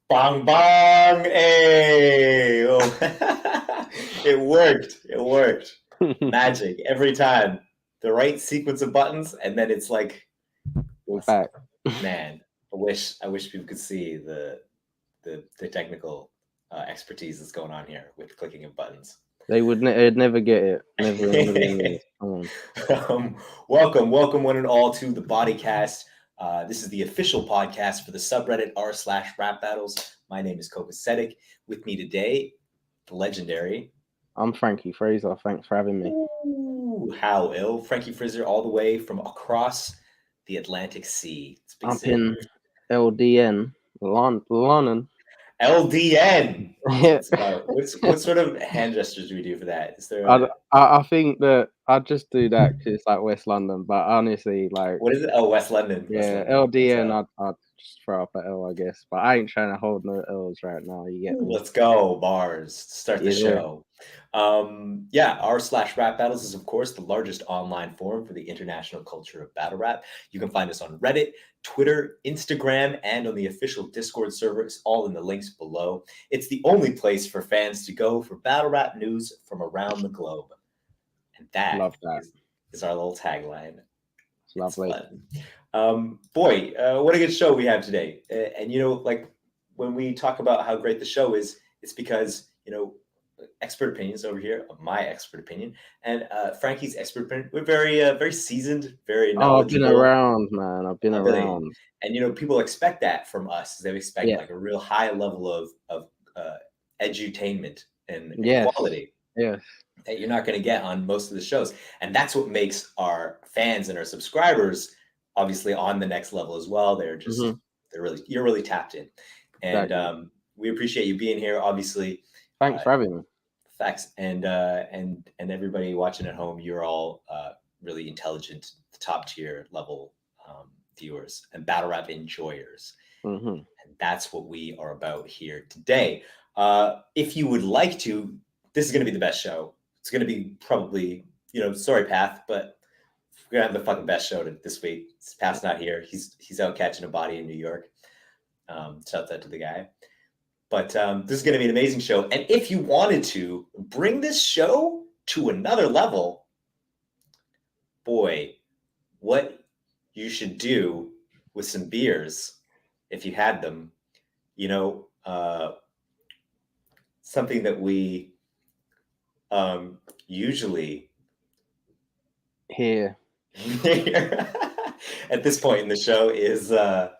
Bang bang! Hey! Oh. It worked. It worked. Magic every time. The right sequence of buttons, and then it's like, Back. man. I wish people could see the technical expertise that's going on here with clicking of buttons. They'd never get it. Never in a million years. Come on. Welcome, one and all to the Bodycast. This is the official podcast for the subreddit r/rap battles. My name is Copasetic. With me today, the legendary. I'm Frankie Phraser. Thanks for having me. Ooh, how ill, Frankie Phraser, all the way from across the Atlantic Sea. Up in LDN, London. LDN. Yeah. What sort of hand gestures do we do for that? Is there? I think that I just do that because it's like West London, but honestly, like, what is it? Oh, West London. Yeah, West London. LDN. I'd just throw up an L, I guess, but I ain't trying to hold no L's right now. You get me? Let's go, bars. Start the Yeah. show. r/rap battles is, of course, the largest online forum for the international culture of battle rap. You can find us on Reddit, Twitter, Instagram, and on the official Discord server. It's all in the links below. It's the only place for fans to go for battle rap news from around the globe. And that is our little tagline. It's lovely. Boy, what a good show we have today. And, like, when we talk about how great the show is, it's because, expert opinions over here, my expert opinion, and Frankie's expert opinion. We're very seasoned, very knowledgeable. I've been around, man. I've been around. And, people expect that from us. They expect like a real high level of edutainment and quality. Yes. That you're not going to get on most of the shows. And that's what makes our fans and our subscribers obviously on the next level as well. They're just, you're really tapped in. And we appreciate you being here, obviously. Thanks for having me. Thanks. And everybody watching at home, you're all really intelligent, top tier level viewers and battle rap enjoyers. And that's what we are about here today. If you would like to, this is going to be the best show. It's going to be probably, sorry, Path, but we're going to have the fucking best show this week. Path's not here. He's out catching a body in New York. Shout out to the guy. But this is going to be an amazing show. And if you wanted to bring this show to another level, boy, what you should do with some beers, if you had them, something that we usually hear at this point in the show is the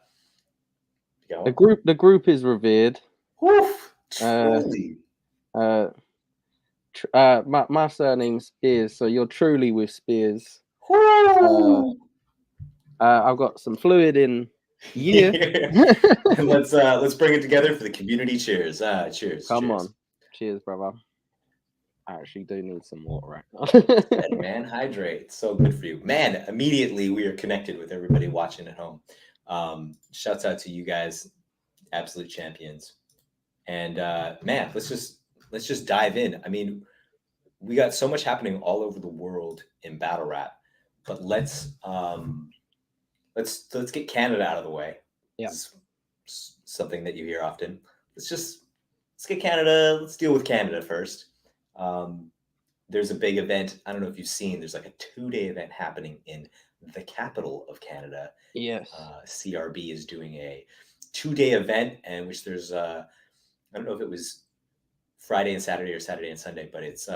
group is revered. Woof, truly. My surname's Spears, so you're truly with Spears. I've got some fluid in you. And let's bring it together for the community cheers. Cheers. Come on. Cheers, brother. I actually do need some water right now. Man, hydrate. It's so good for you. Man, immediately we are connected with everybody watching at home. Shouts out to you guys, absolute champions. And man, let's just dive in. I mean, we got so much happening all over the world in battle rap, but let's get Canada out of the way. Yeah, something that you hear often. Let's get Canada. Let's deal with Canada first. There's a big event. I don't know if you've seen. There's like a 2-day event happening in the capital of Canada. Yes. CRB is doing a 2-day event, in which there's I don't know if it was Friday and Saturday or Saturday and Sunday, but it's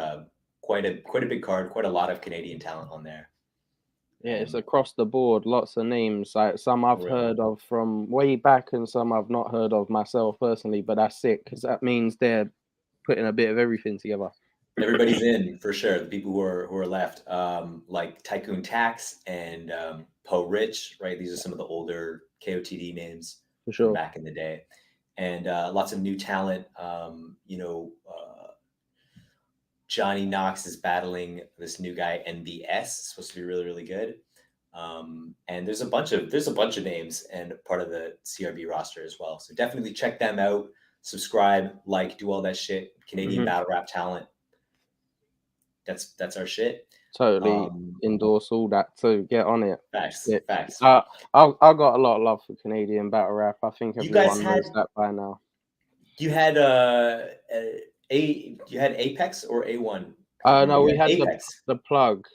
quite a big card, quite a lot of Canadian talent on there. Yeah, it's across the board, lots of names. Like some I've heard of from way back, and some I've not heard of myself personally. But that's sick because that means they're putting a bit of everything together. Everybody's in for sure. The people who are left, like Tycoon Tax and Poe Rich, right? These are some of the older KOTD names for sure back in the day. And lots of new talent. Johnny Knox is battling this new guy, NBS. It's supposed to be really, really good. And there's a bunch of names and part of the CRB roster as well. So definitely check them out. Subscribe, do all that shit. Canadian battle rap talent. That's our shit. Totally endorse all that. So get on it. Facts. I got a lot of love for Canadian battle rap. I think everyone knows that by now. You had you had Apex or A1? No, we had Apex. the plug.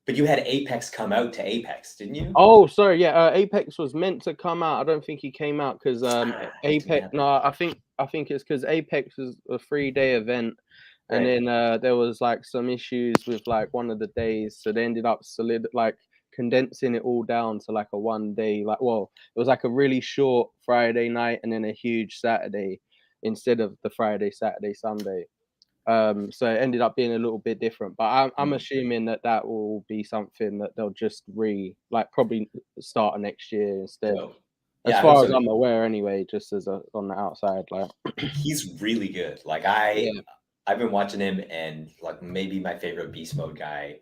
But you had Apex come out to Apex, didn't you? Oh, sorry. Yeah, Apex was meant to come out. I don't think he came out because Apex. No, I think it's because Apex was a 3-day event, and then there was like some issues with like one of the days, so they ended up condensing it all down to like a 1 day. Like, well, it was like a really short Friday night and then a huge Saturday instead of the Friday, Saturday, Sunday. So it ended up being a little bit different, but I'm assuming that will be something that they'll just probably start next year instead. So, as far as I'm aware, anyway, just as on the outside, like he's really good. Like I've been watching him, and like maybe my favorite beast mode guy,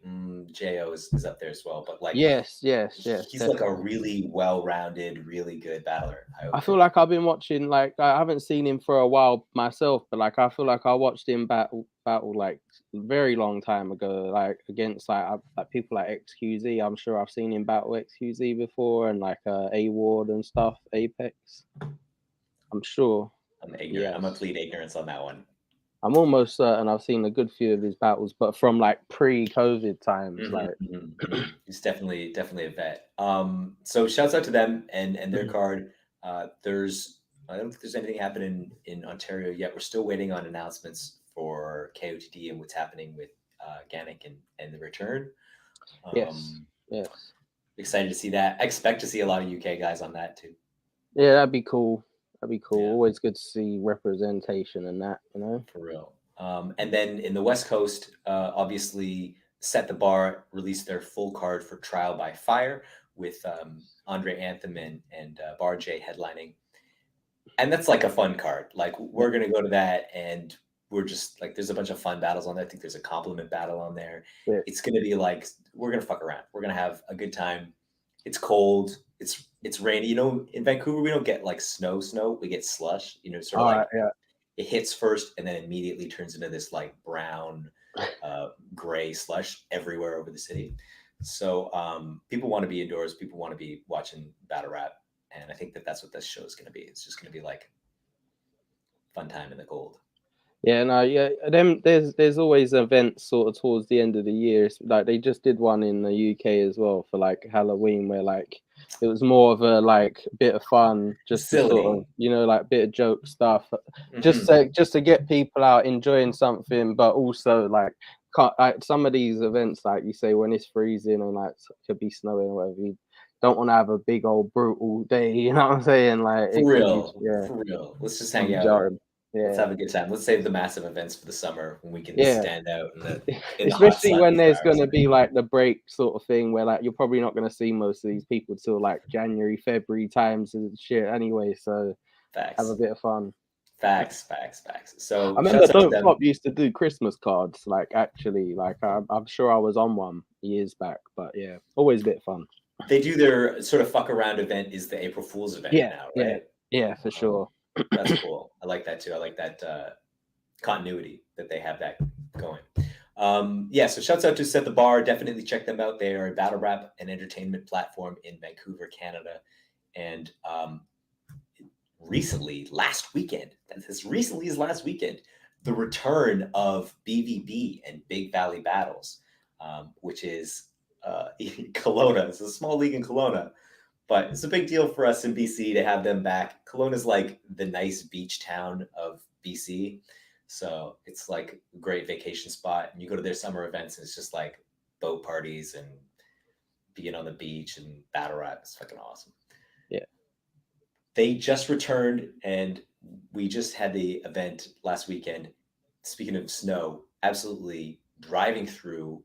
Jo is up there as well. But like, yes, he's definitely. like a really well-rounded, really good battler. I feel like I've been watching, like I haven't seen him for a while myself, but like I feel like I watched him battle like a very long time ago, like against like people like XQZ. I'm sure I've seen him battle XQZ before, and like A Ward and stuff, Apex. I'm sure. I'm ignorant. Yes. I'm gonna plead ignorance on that one. I'm almost certain I've seen a good few of his battles, but from like pre-COVID times. He's definitely a vet. So shouts out to them and their card. I don't think there's anything happening in Ontario yet. We're still waiting on announcements for KOTD and what's happening with Gannick and the return. Yes. Excited to see that. I expect to see a lot of UK guys on that too. Yeah, that'd be cool. Yeah. Always good to see representation and that, you know. For real. And then in the West Coast, obviously Set the Bar released their full card for Trial by Fire with Andre Anthem and Bar J headlining. And that's like a fun card. Like we're going to go to that, and we're just like, there's a bunch of fun battles on there. I think there's a compliment battle on there. Yeah. It's going to be like, we're going to fuck around. We're going to have a good time. It's cold. It's rainy. You know, in Vancouver, we don't get like snow. We get slush, you know, sort of like it hits first and then immediately turns into this like brown, gray slush everywhere over the city. So people want to be indoors. People want to be watching Battlerap. And I think that's what this show is going to be. It's just going to be like fun time in the cold. Yeah, no, yeah. There's always events sort of towards the end of the year. Like they just did one in the UK as well for like Halloween, where like it was more of a like bit of fun, just to sort of, you know, like bit of joke stuff, just to get people out enjoying something, but also like some of these events, like you say, when it's freezing and like could be snowing or whatever, you don't want to have a big old brutal day. You know what I'm saying? Like for real. Let's just hang out. Yeah. Let's have a good time. Let's save the massive events for the summer when we can stand out in especially the when there's going to be like the break sort of thing where like you're probably not going to see most of these people till like January, February times and shit anyway. So have a bit of fun. Facts. So I remember Don't Flop used to do Christmas cards. Like actually, like I'm sure I was on one years back, but yeah, always a bit of fun. They do their sort of fuck around event is the April Fool's event now, right? Yeah, for sure. That's cool. I like that too. I like that continuity that they have that going. So shouts out to Set the Bar. Definitely check them out. They are a battle rap and entertainment platform in Vancouver, Canada. And last weekend, the return of BVB and Big Valley Battles, which is Kelowna. It's a small league in Kelowna. But it's a big deal for us in BC to have them back. Kelowna is like the nice beach town of BC. So it's like a great vacation spot. And you go to their summer events and it's just like boat parties and being on the beach and battle rap. It's fucking awesome. Yeah. They just returned and we just had the event last weekend. Speaking of snow, absolutely driving through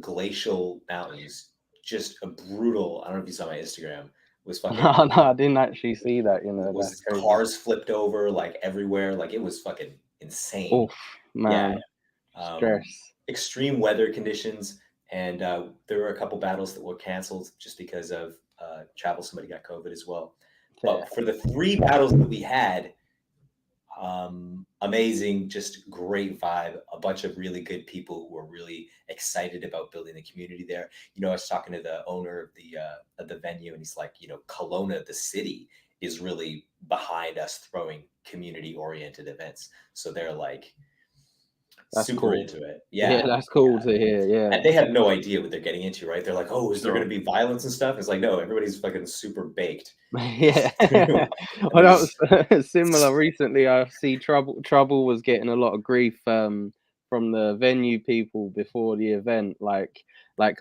glacial mountains. Just a brutal. I don't know if you saw my Instagram. It was fucking. No, I didn't actually see that. You know, it was cars flipped over like everywhere. Like it was fucking insane. Oof, man. Yeah. Stress. Extreme weather conditions, and there were a couple battles that were canceled just because of travel. Somebody got COVID as well. But for the 3 battles that we had, amazing, just great vibe. A bunch of really good people who were really excited about building the community there. You know, I was talking to the owner of the venue, and he's like, you know, Kelowna, the city, is really behind us throwing community-oriented events. So they're like super into it. Yeah, that's cool to hear. Yeah, and they have no idea what they're getting into, right? They're like, "Oh, is there sure. going to be violence and stuff?" It's like, no, everybody's fucking super baked. Yeah. Well, that was similar. Recently, I see Trouble was getting a lot of grief from the venue people before the event, like,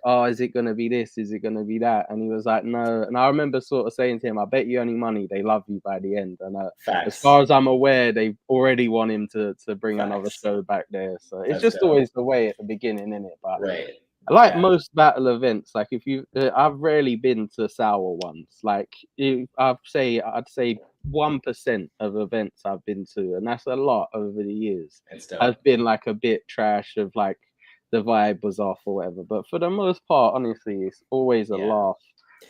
oh, is it gonna be this? Is it gonna be that? And he was like, no. And I remember sort of saying to him, I bet you any money they love you by the end. And as Facts. far as I'm aware, they already want him to bring another Facts. show back there. So it's That's just dope. always the way at the beginning, isn't it? But Right. like Yeah. most battle events, like if you, I've rarely been to sour ones. Like I'd say 1% of events I've been to, and that's a lot over the years. It's dope. Has been like a bit trash of like the vibe was off or whatever. But for the most part, honestly, it's always a laugh.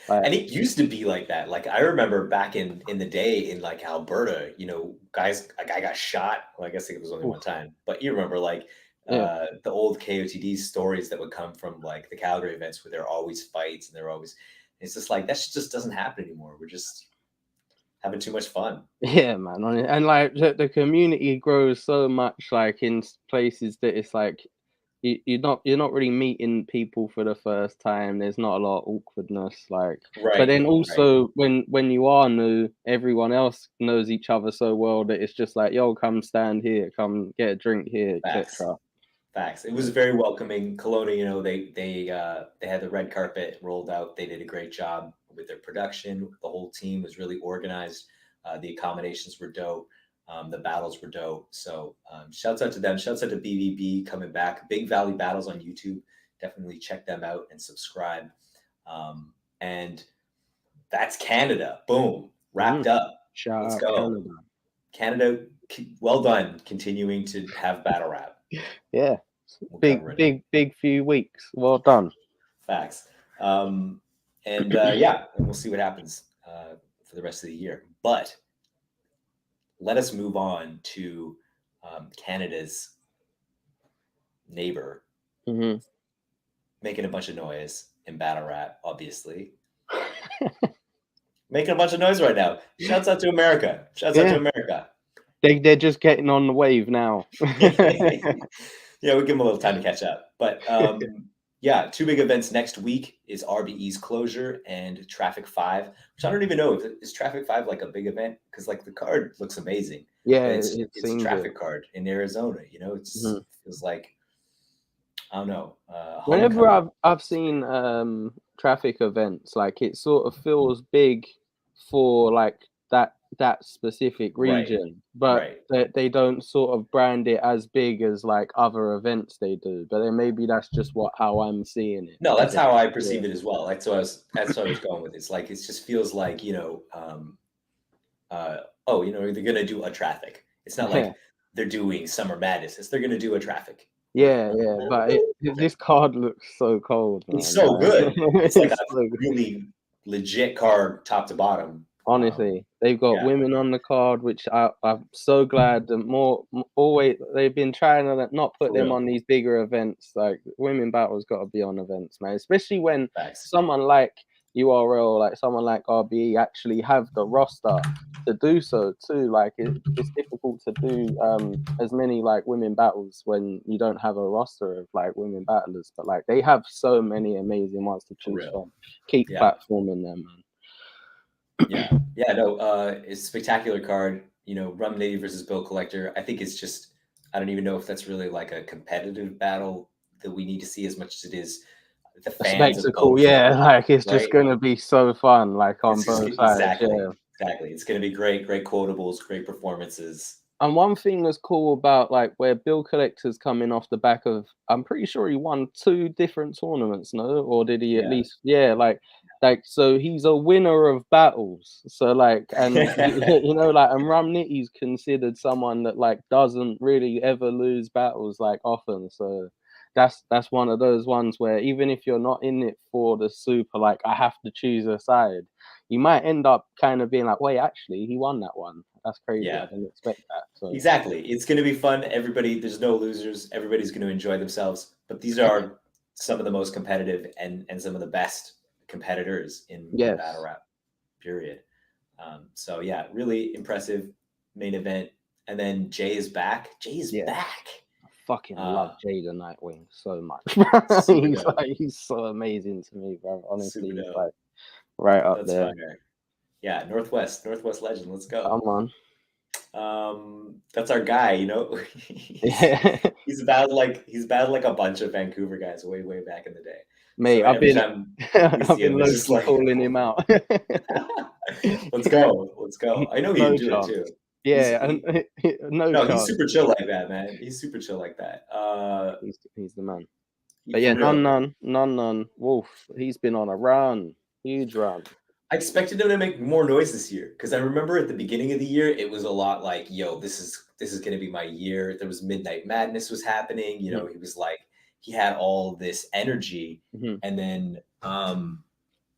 Like, and it used to be like that. Like I remember back in the day in like Alberta, a guy got shot. Well, I guess it was only one time, but you remember like the old KOTD stories that would come from like the Calgary events where there are always fights and it's just like that just doesn't happen anymore. We're just having too much fun. Yeah, man. And like the community grows so much, like in places that it's like you're not really meeting people for the first time. There's not a lot of awkwardness, like. But then also when you are new, everyone else knows each other so well that it's just like, yo, come stand here, come get a drink here, etc. Facts. It was very welcoming. Kelowna, they had the red carpet rolled out. They did a great job with their production. The whole team was really organized. The accommodations were dope. The battles were dope. So shouts out to them. Shouts out to BVB coming back. Big Valley Battles on YouTube. Definitely check them out and subscribe. And that's Canada. Boom. Wrapped up. Let's go. Canada, well done. Continuing to have battle rap. Yeah. Big few weeks. Well done. Facts. And we'll see what happens for the rest of the year. But let us move on to Canada's neighbor making a bunch of noise in battle rap, obviously. Making a bunch of noise right now. Shouts out to America. Shouts out to America. They're just getting on the wave now. Yeah, we give them a little time to catch up. But two big events next week is RBE's closure and Traffic 5, which I don't even know is Traffic 5 like a big event, because like the card looks amazing. Yeah, it's a Traffic card in Arizona. It feels like, I don't know. Whenever I've seen Traffic events, like it sort of feels big for like that specific region, but they don't sort of brand it as big as like other events they do. But then maybe that's just how I'm seeing it. No, that's how I perceive it as well. Like, that's what I was going with. It's like, it just feels like, they're gonna do a Traffic. It's not like they're doing Summer Madness. They're gonna do a Traffic. Yeah, but this card looks so cold, man. It's so good. It's like a really legit card, top to bottom. Honestly, they've got women on the card, which I'm so glad that always they've been trying to not put them on these bigger events. Like women battles got to be on events, man. Especially when someone like URL, like someone like RBE, actually have the roster to do so too. Like it's difficult to do as many like women battles when you don't have a roster of like women battlers. But like they have so many amazing ones to choose from. Keep platforming them, man. It's a spectacular card. Rum Nitty versus Bill Collector. I think it's just, I don't even know if that's really like a competitive battle that we need to see as much as it is the fans spectacle. Like it's just gonna be so fun, like on both sides. Exactly. It's gonna be great quotables, great performances. And one thing that's cool about like where Bill Collector's coming off the back of, I'm pretty sure he won 2 different tournaments, no? Or did he at least? Like, so he's a winner of battles. So like, and and Rum Nitty's considered someone that like doesn't really ever lose battles like often. So that's one of those ones where even if you're not in it for the super, like I have to choose a side, you might end up kind of being like, wait, actually he won that one. That's crazy. I didn't expect that. So. Exactly. It's going to be fun. There's no losers. Everybody's going to enjoy themselves. But these are some of the most competitive and some of the best competitors in battle rap, period. So yeah, really impressive main event. And then Jay is back. Jay is back. I fucking love Jay the Nightwing so much. He's so amazing to me, bro. Honestly, he's like right up there. Fire. Yeah, Northwest legend. Let's go. Come on. That's our guy, you know. he's battled like a bunch of Vancouver guys way back in the day. Mate, so I've been low-key calling him out. Let's go. I know you do it too. Yeah, no, he's super chill like that, man. He's super chill like that. He's the man. But yeah, none. Wolf, he's been on a run, huge run. I expected him to make more noise this year because I remember at the beginning of the year it was a lot like, "Yo, this is going to be my year." There was Midnight Madness was happening. You know, he was like, he had all this energy, and then I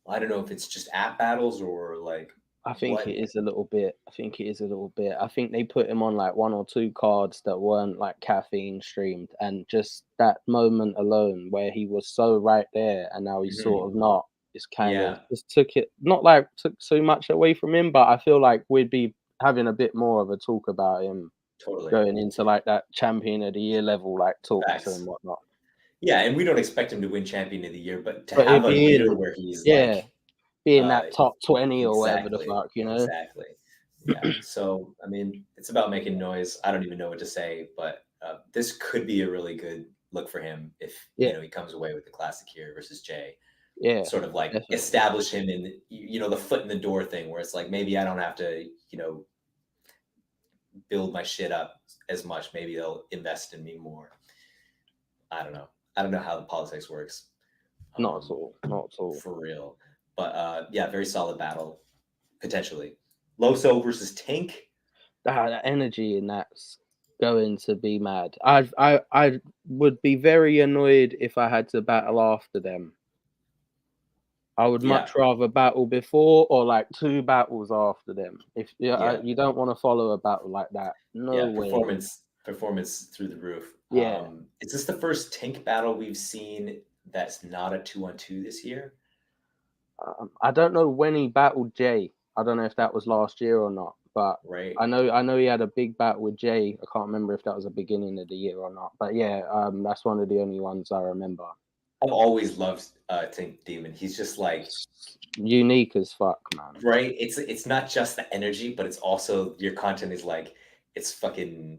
don't know if it's just app battles or like. I think it is a little bit. I think they put him on like 1 or 2 cards that weren't like caffeine streamed, and just that moment alone where he was so right there, and now he's sort of not. It's kind of just took too much away from him, but I feel like we'd be having a bit more of a talk about him going into like that champion of the year level, like talks and whatnot. Yeah, and we don't expect him to win champion of the year, but to have a year where he's being that top 20 or whatever the fuck, you know. Exactly. Yeah. So I mean, it's about making noise. I don't even know what to say, but this could be a really good look for him if you know he comes away with the classic here versus Jay. Yeah, sort of like establish him in, you know, the foot in the door thing where it's like, maybe I don't have to, you know, build my shit up as much. Maybe they'll invest in me more. I don't know how the politics works. Not at all. For real. But yeah, very solid battle, potentially. Loso versus Tink. That energy in that's going to be mad. I would be very annoyed if I had to battle after them. I would much rather battle before or like 2 battles after them. If you don't want to follow a battle like that, no way. Performance through the roof. Yeah. Is this the first Tink battle we've seen that's not a 2-on-2 this year? I don't know when he battled Jay. I don't know if that was last year or not, but I know he had a big battle with Jay. I can't remember if that was the beginning of the year or not, but yeah, that's one of the only ones I remember. I've always loved Tink Demon. He's just like unique as fuck, man. Right? It's not just the energy, but it's also your content is like it's something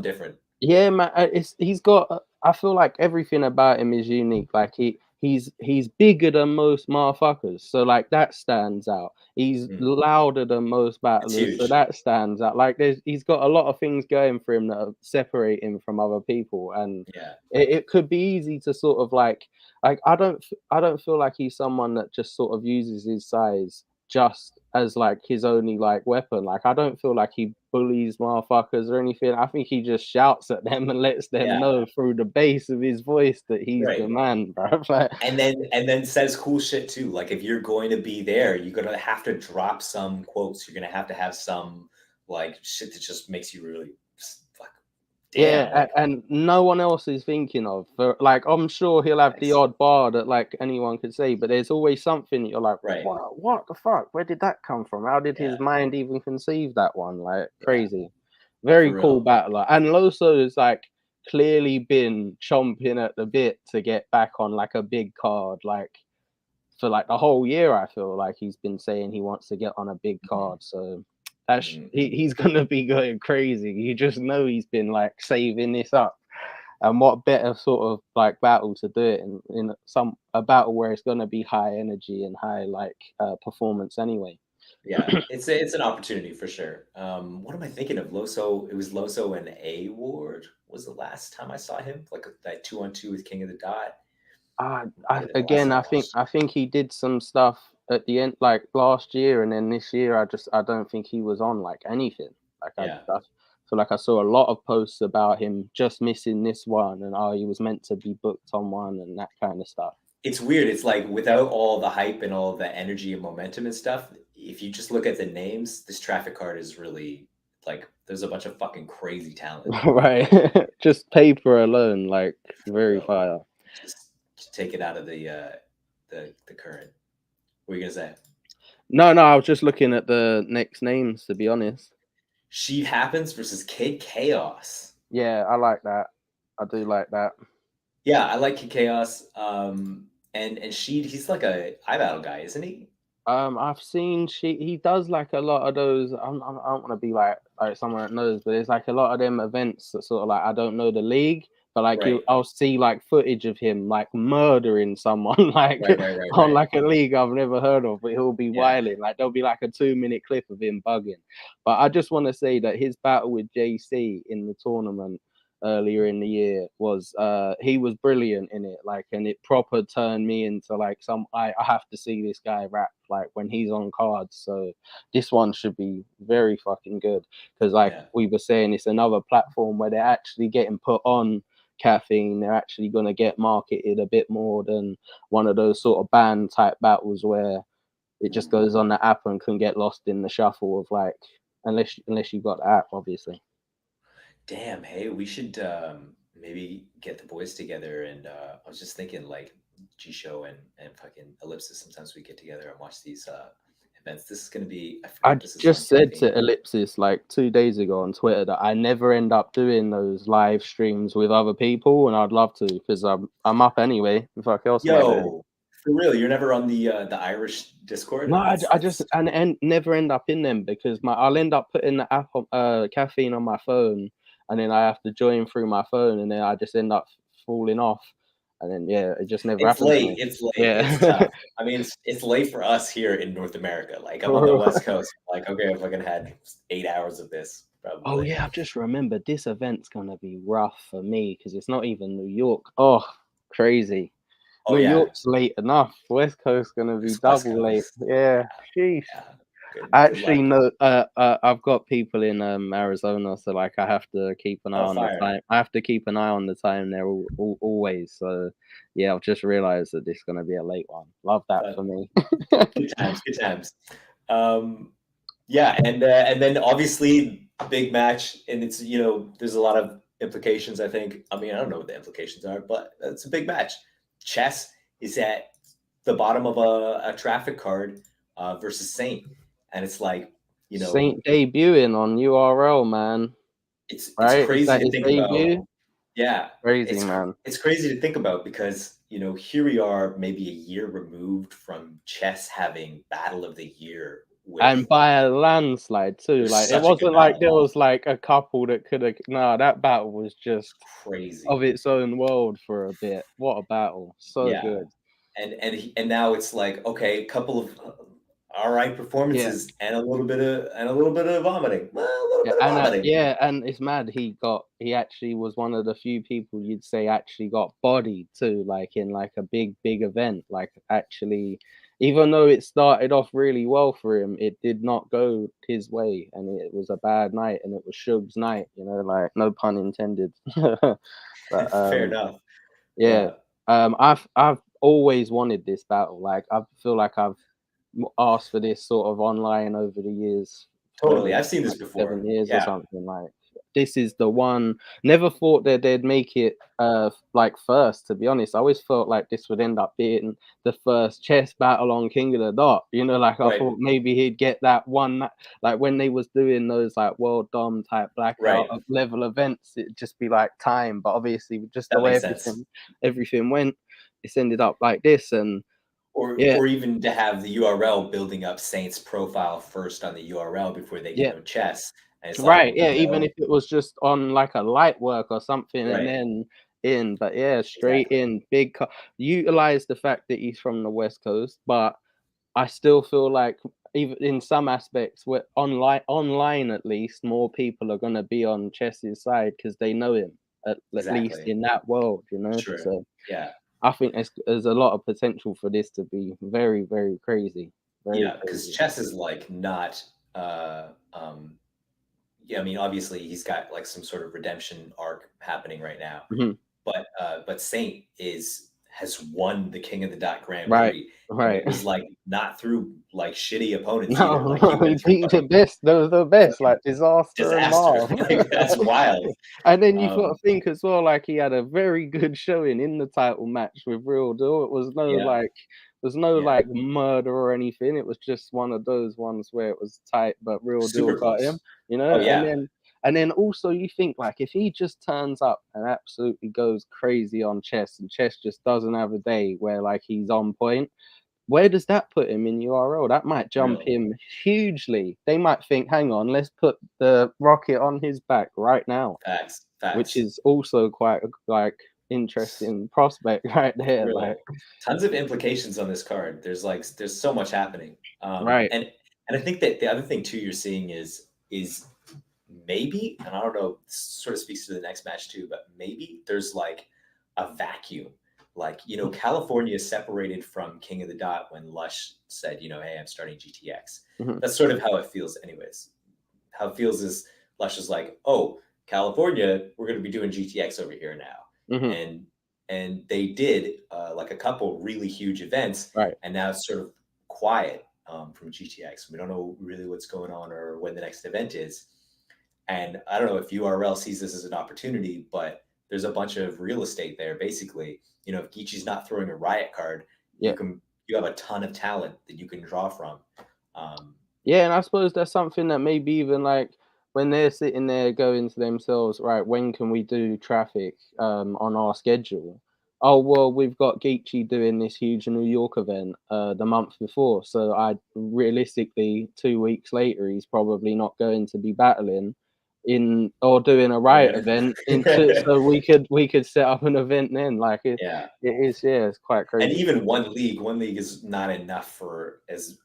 different. Yeah, man. He's got. I feel like everything about him is unique. Like he's bigger than most motherfuckers, so like that stands out. He's louder than most battlers, so that stands out. Like he's got a lot of things going for him that separate him from other people, and it could be easy to sort of like I don't feel like he's someone that just sort of uses his size just as like his only like weapon. Like I don't feel like he bullies motherfuckers or anything. I think he just shouts at them and lets them know through the bass of his voice that he's the man, bro. Like, and then says cool shit too. Like if you're going to be there, you're gonna have to drop some quotes. You're gonna have to have some like shit that just makes you really like and no one else is thinking of. Like I'm sure he'll have the odd bar that like anyone could say, but there's always something that you're like, what the fuck? Where did that come from? How did his mind even conceive that one? Like crazy. Very cool battler. And Loso has like clearly been chomping at the bit to get back on like a big card, like for like the whole year. I feel like he's been saying he wants to get on a big card. So he's gonna be going crazy. You just know he's been like saving this up, and what better sort of like battle to do it in a battle where it's gonna be high energy and high like performance anyway. Yeah, it's an opportunity for sure. What am I thinking of? Loso. It was Loso and A Ward was the last time I saw him, like that 2-on-2 with King of the Dot. I think he did some stuff at the end, like last year, and then this year I don't think he was on like anything. Like I feel like I saw a lot of posts about him just missing this one, and he was meant to be booked on one and that kind of stuff. It's weird. It's like without all the hype and all the energy and momentum and stuff, if you just look at the names, this traffic card is really like there's a bunch of fucking crazy talent. Right. Just paper alone, like very fire. Just take it out of the current. What are you gonna say? No, I was just looking at the next names, to be honest. Sheet Happens versus Kid Chaos. Yeah, I like that. I do like that. Yeah, I like Kid Chaos. And Sheet, he's like a iBattle guy, isn't he? I've seen he does like a lot of those. I don't want to be like someone that knows, but there's like a lot of them events that sort of like I don't know the league, but like Right. I'll see like footage of him like murdering someone like Right. on like a league I've never heard of, but he'll be Yeah. wilding. Like there'll be like a 2-minute clip of him bugging. But I just want to say that his battle with JC in the tournament earlier in the year was he was brilliant in it, like, and it proper turned me into like I have to see this guy rap like when he's on cards. So this one should be very fucking good because like we were saying, it's another platform where they're actually getting put on caffeine. They're actually going to get marketed a bit more than one of those sort of band type battles where it just goes on the app and can get lost in the shuffle of like unless you've got the app, obviously. Damn, hey, we should maybe get the boys together. And I was just thinking, like, G Show and fucking Ellipsis. Sometimes we get together and watch these events. This is gonna be. I I forget this is on just said caffeine. to Ellipsis like 2 days ago on Twitter that I never end up doing those live streams with other people, and I'd love to because I'm up anyway. The fuck else am I doing? Yo, for real, you're never on the Irish Discord? No, I just and never end up in them because I'll end up putting the app on, caffeine on my phone, and then I have to join through my phone, and then I just end up falling off, and then yeah, it just never It's happened to late. me. It's late. It's Yeah. tough. I mean, it's late for us here in North America. Like I'm on the West Coast. Like, okay, if I can had 8 hours of this, Oh probably. yeah, I've just remembered this event's gonna be rough for me because it's not even New York. Oh, crazy. Oh New yeah, York's late enough. West Coast gonna be it's West double late. Coast. Yeah, sheesh. Yeah. I Good actually luck. know. I've got people in Arizona, so like I have to keep an eye Oh, on the fire. time. I have to keep an eye on the time there always. So yeah, I've just realised that this is gonna be a late one. Love that But for me. good times. Good times. Yeah, and then obviously big match, and it's there's a lot of implications. I think. I mean, I don't know what the implications are, but it's a big match. Chess is at the bottom of a traffic card versus Saint, and it's like Saint debuting on URL, man. it's Right? Is crazy that to his think about. debut? Yeah, Crazy, man. it's crazy to think about because here we are, maybe a year removed from chess having Battle of the Year And with by a landslide too. Like it such a good wasn't like battle. there was like a couple that could have. No, that battle was just Crazy. of its own world for a bit. What a battle! So Yeah, good. and now it's like, okay, a couple of all right Yeah, performances and a little bit of vomiting. Well, a little yeah, bit of and vomiting. yeah, and it's mad. He actually was one of the few people you'd say actually got bodied too, like in like a big event. Like actually, even though it started off really well for him, it did not go his way, and it was a bad night, and it was Suge's night. Like no pun intended. But Fair enough. yeah, Yeah, I've always wanted this battle. Like I feel like I've asked for this sort of online over the years totally. for I've seen this like before. 7 years or Yeah, something. Like this is the one. Never thought that they'd make it like first. To be honest, I always felt like this would end up being the first chess battle on King of the Dot. Like I right, thought maybe he'd get that one. Like when they was doing those like world dom type blackout right. level events, it'd just be like time. But obviously, just the That way makes sense. everything went, it's ended up like this. And yeah, Or even to have the URL building up Saint's profile first on the URL before they get yeah. no chess, and it's like Right, yeah, even if it was just on like a light work or something and right, then in, but yeah, straight exactly. in, utilize the fact that he's from the West Coast, but I still feel like even in some aspects where online at least more people are gonna be on Chess's side because they know him at least Exactly. in that world. Sure. So Yeah. I think there's a lot of potential for this to be very, very crazy. Very Yeah, because crazy. chess is like not yeah, I mean, obviously he's got like some sort of redemption arc happening right now. Mhm. But Saint has won the King of the Dot Grand Right, Prix, and right. it was like not through like shitty opponents either. No, Like he he went through beat the best, the best, fucking like Disaster and disaster. Marv. Like that's wild. And then you got Um, to think as well, like he had a very good showing in the title match with Real Deal. It was no yeah, like There's no like murder or anything. It was just one of those ones where it was tight, but real Super deal got him, close. you know. Oh yeah. And then also you think like if he just turns up and absolutely goes crazy on chess, and chess just doesn't have a day where like he's on point, where does that put him in URL? That might jump Really. him hugely. They might think, hang on, let's put the rocket on his back right now, Facts. which Facts. is also quite a, like interesting prospect right there. Really. Like, Tons of implications on this card. There's so much happening. right. And I think that the other thing too you're seeing is maybe, and I don't know, this sort of speaks to the next match too, but maybe there's like a vacuum. Like, California separated from King of the Dot when Lush said, hey, I'm starting GTX. Mhm. That's sort of how it feels anyways. How it feels is Lush is like, oh, California, we're going to be doing GTX over here now. Mhm. And they did like a couple really huge events, Right. and now it's sort of quiet from GTX. We don't know really what's going on or when the next event is. And I don't know if URL sees this as an opportunity, but there's a bunch of real estate there. Basically, if Geechee's not throwing a riot card, Yeah. you have a ton of talent that you can draw from. Yeah, and I suppose that's something that maybe even like when they're sitting there going to themselves, right, when can we do traffic on our schedule? Oh well, we've got Geechee doing this huge New York event the month before, so I realistically 2 weeks later he's probably not going to be battling in or doing a riot event into so we could set up an event then. Like Yeah. it is, yeah, it's quite And crazy. even one league is not enough for as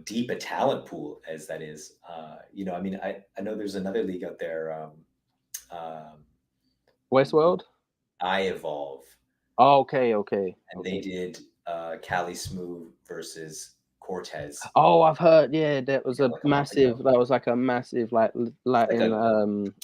deep a talent pool as that is. I mean, I know there's another league out there, Westworld? I Evolve, Oh, okay. and they did Cali Smooth versus Cortez Oh, I've heard, yeah, that was a like a month massive ago. that was like a massive like It's like Latin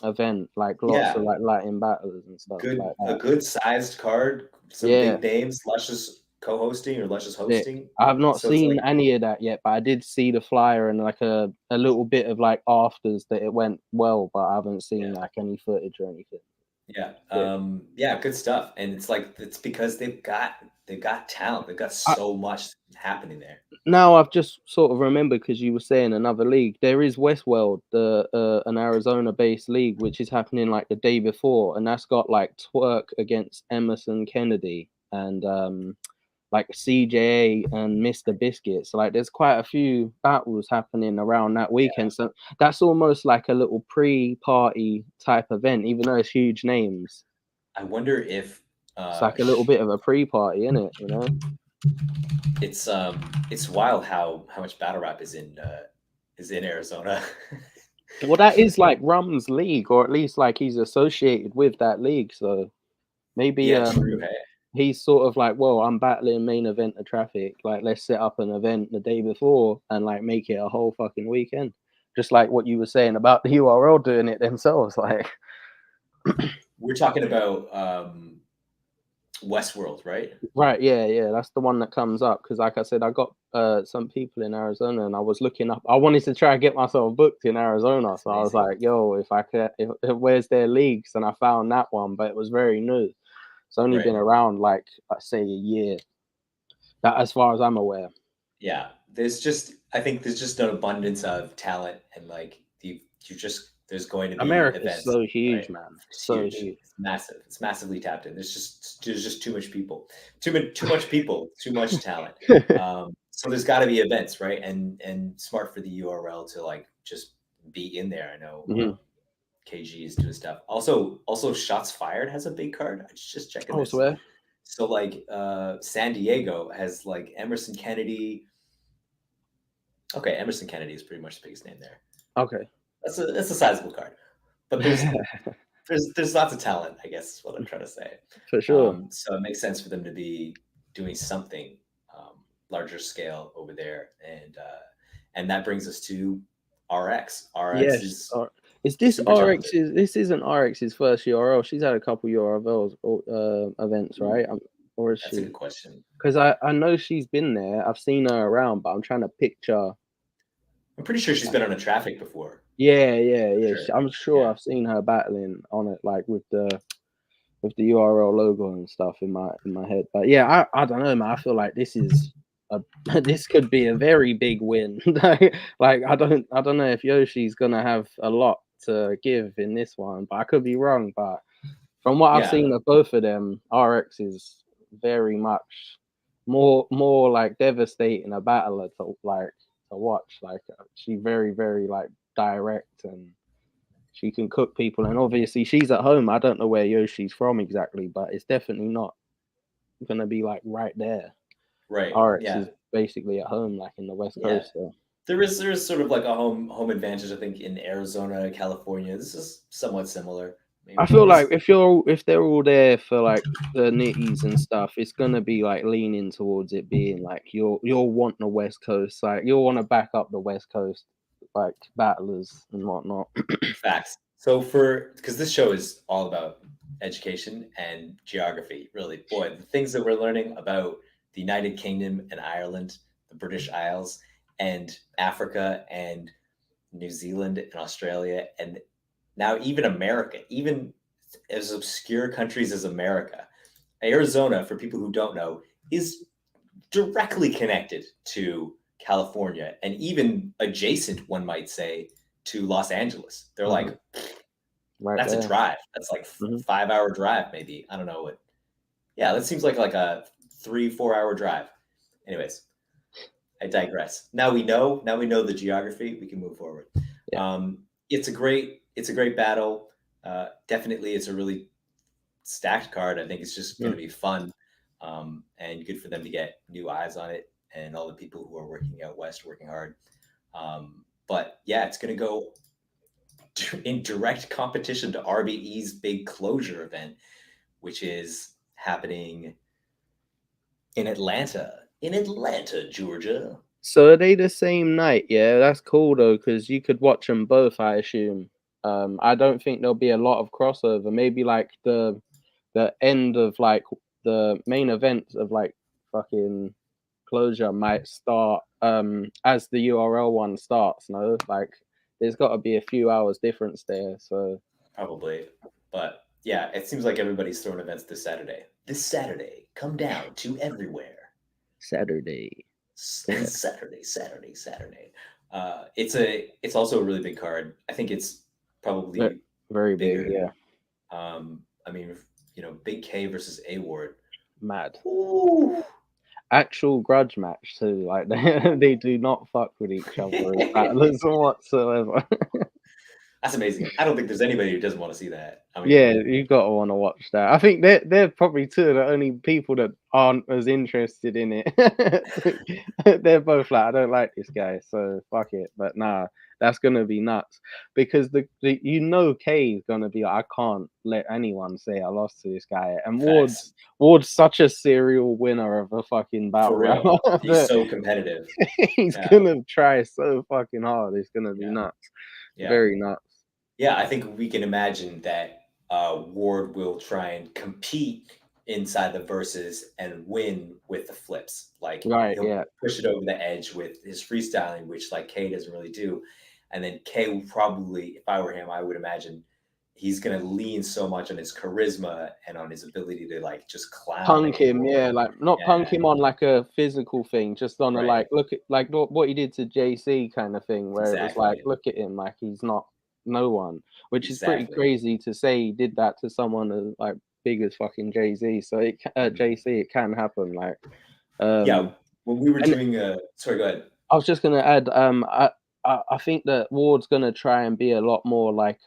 a event, like lots of yeah, like Latin battlers and stuff like a that. good sized card, some Yeah, big names. Lush is co-hosting or Lush is sick. hosting, I've not so it's seen like any of that yet, but I did see the flyer and like a little bit of like afters that it went well, but I haven't seen yeah. like any footage or anything. Yeah. Sick. Yeah, good stuff. And it's because they've got talent. They've got I, so much happening there. Now I've just sort of remembered because you were saying another league. There is Westworld, the an Arizona-based league, which is happening like the day before, and that's got like Twerk against Emerson Kennedy and like CJA and Mr. Biscuit. So like there's quite a few battles happening around that weekend. So that's almost like a little pre-party type event, even though it's huge names. I wonder if It's like a little bit of a pre-party, isn't it? You know? it's wild how much battle rap is in Arizona. Well, that is like Rum's league, or at least like he's associated with that league. So maybe Yeah, true. Hey. he's sort of like, well, I'm battling main event of traffic. Like, let's set up an event the day before and like make it a whole fucking weekend. Just like what you were saying about the URL doing it themselves. Like, We're talking about Westworld, right? right, yeah, that's the one that comes up because, like I said, I got some people in Arizona, and I was looking up. I wanted to try and get myself booked in Arizona, That's so I was amazing. like, "Yo, if I could, where's their leagues?" And I found that one, but it was very new. It's only Right. been around like I say a year. That, as far as I'm aware. Yeah. I think there's just an abundance of talent and like there's going to be America's events, so right? huge, man. It's So huge. huge. It's massive. It's massively tapped in. There's just too much people. Too much people, too much talent. So there's got to be events, right? And smart for the URL to like just be in there. I know Mhm. KG is doing stuff. Also Shots Fired has a big card. I was just checking I this. swear. So like San Diego has like Emerson Kennedy. Okay, Emerson Kennedy is pretty much the biggest name there. Okay. That's a sizable card, but there's lots of talent, I guess is what I'm trying to say. For sure. So it makes sense for them to be doing something larger scale over there, and that brings us to RX. RX Yes. is Is this super talented. RX's? This isn't RX's first URL. She's had a couple URLs events, right? Ooh, Or is that's a she? good question. Because I know she's been there. I've seen her around, but I'm trying to picture. I'm pretty sure she's been on a traffic before. Yeah. For sure. I'm sure Yeah. I've seen her battling on it, like with the with the URL logo and stuff in my head. But yeah, I don't know, man. I feel like this is this could be a very big win. Like I don't know if Yoshi's gonna have a lot to give in this one, but I could be wrong. But from what I've seen of both of them, RX is very much more like devastating a battler to watch. Like she's very like direct, and she can cook people. And obviously she's at home. I don't know where Yoshi's from exactly, but it's definitely not gonna be like right there. Right. RX Yeah. is basically at home, like in the West Coast. So. There is sort of like a home advantage, I think, in Arizona, California. This is somewhat similar. Maybe I not feel like as if they're all there for like the nitties and stuff, it's gonna be like leaning towards it being like you'll want the West Coast, like you'll want to back up the West Coast like battlers and whatnot. facts. So because this show is all about education and geography, really. Boy, the things that we're learning about the United Kingdom and Ireland, the British Isles, and Africa and New Zealand and Australia, and now even America, even as obscure countries as America. Arizona, for people who don't know, is directly connected to California and even adjacent, one might say, to Los Angeles. They're like, right that's there. a drive. That's like 5-hour drive, maybe. I don't know what. Yeah, that seems like a 3-4 hour drive. Anyways, I digress. Now we know the geography. We can move forward. Yeah. It's a great battle. Definitely, it's a really stacked card. I think it's just going to be fun, and good for them to get new eyes on it, and all the people who are working out west working hard. But yeah, it's going to go in direct competition to RBE's big closure event, which is happening in Atlanta, Georgia. So are they the same night? Yeah, that's cool though, because you could watch them both, I assume. I don't think there'll be a lot of crossover. Maybe like the end of like the main event of like fucking closure might start as the URL one starts. No, like there's got to be a few hours difference there. So probably, but yeah, it seems like everybody's throwing events this Saturday. This Saturday, come down to everywhere. Saturday. Yeah. Saturday. It's also a really big card. I think it's probably very bigger. big. Yeah. I mean, Big K versus A Ward. Mad. Ooh. Actual grudge match too. Like they do not fuck with each other as battlers whatsoever. That's amazing. I don't think there's anybody who doesn't want to see that. I mean, yeah, you gotta want to watch that. I think they're probably two of the only people that aren't as interested in it. They're both like, I don't like this guy, so fuck it. But nah, that's gonna be nuts because the K is gonna be like, I can't let anyone say I lost to this guy. And Ward's such a serial winner of a fucking battle. He's so competitive. He's gonna try so fucking hard. It's gonna be nuts. Yeah. Very nuts. Yeah, I think we can imagine that Ward will try and compete inside the verses and win with the flips. Like he'll push it over the edge with his freestyling, which like K doesn't really do. And then K will probably, if I were him, I would imagine he's gonna lean so much on his charisma and on his ability to like just clown. Punk him, like not punk him on like a physical thing, just on a like look at like what he did to JC kind of thing, where it was like look at him, like he's not no one, which is pretty crazy to say he did that to someone as like big as fucking Jay-Z. So JC, it can happen. Like when we were doing sorry, go ahead. I was just gonna add, I think that Ward's gonna try and be a lot more like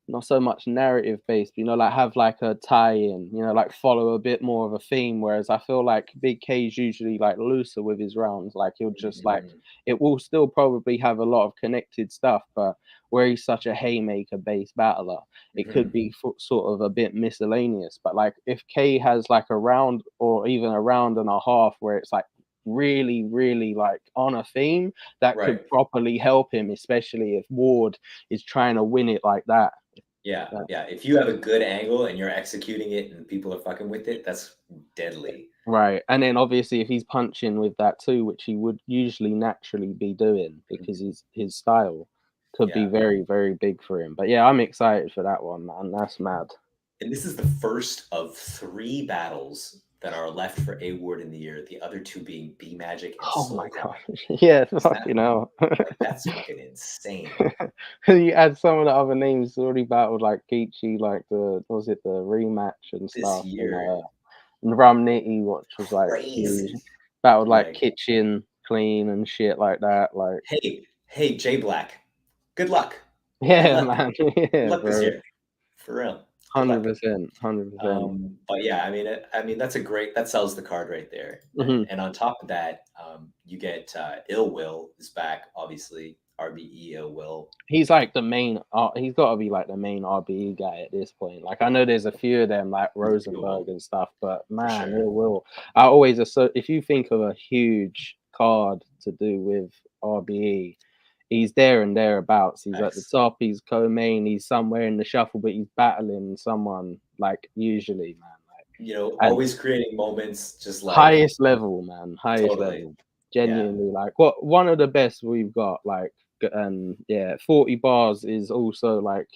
not so much narrative based, like have like a tie-in, like follow a bit more of a theme. Whereas I feel like Big K's usually like looser with his rounds. Like he'll just like it will still probably have a lot of connected stuff, but where he's such a haymaker based battler, it could be sort of a bit miscellaneous. But like if K has like a round or even a round and a half where it's like really like on a theme, that could properly help him, especially if Ward is trying to win it like that. Yeah. If you have a good angle and you're executing it and people are fucking with it, that's deadly. Right. And then obviously if he's punching with that too, which he would usually naturally be doing because his style could be very, very big for him. But yeah, I'm excited for that one, man. That's mad. And this is the first of 3 battles that are left for A Ward in the year. The other 2 being B Magic and Oh my Soul god. Grind. Yeah, Is that, fucking hell. like, that's fucking insane. You add some of the other names already battled, like Geechee, like the rematch and This stuff, year, and Rum Nitty, which was like huge. crazy. Battled like Like, Kitchen Clean and shit like that. Like, hey, J Black, good luck. Good yeah, luck. man. Good Yeah, luck this bro. year. For real. Good luck. 100%. 100%. But yeah, I mean that sells the card right there. Mm-hmm. And on top of that, you get Ill Will is back, obviously. RBE Ill Will. He's like the main. He's got to be like the main RBE guy at this point. Like, I know there's a few of them, like Rosenberg and stuff, but man, sure. it will. I always if you think of a huge card to do with RBE, he's there and thereabouts. He's at the top. He's co-main. He's somewhere in the shuffle, but he's battling someone, like, usually, man. Like, You know, always creating moments, just like highest level, man. Highest totally. level. Genuinely, like, one of the best we've got. Like, and yeah, 40 bars is also like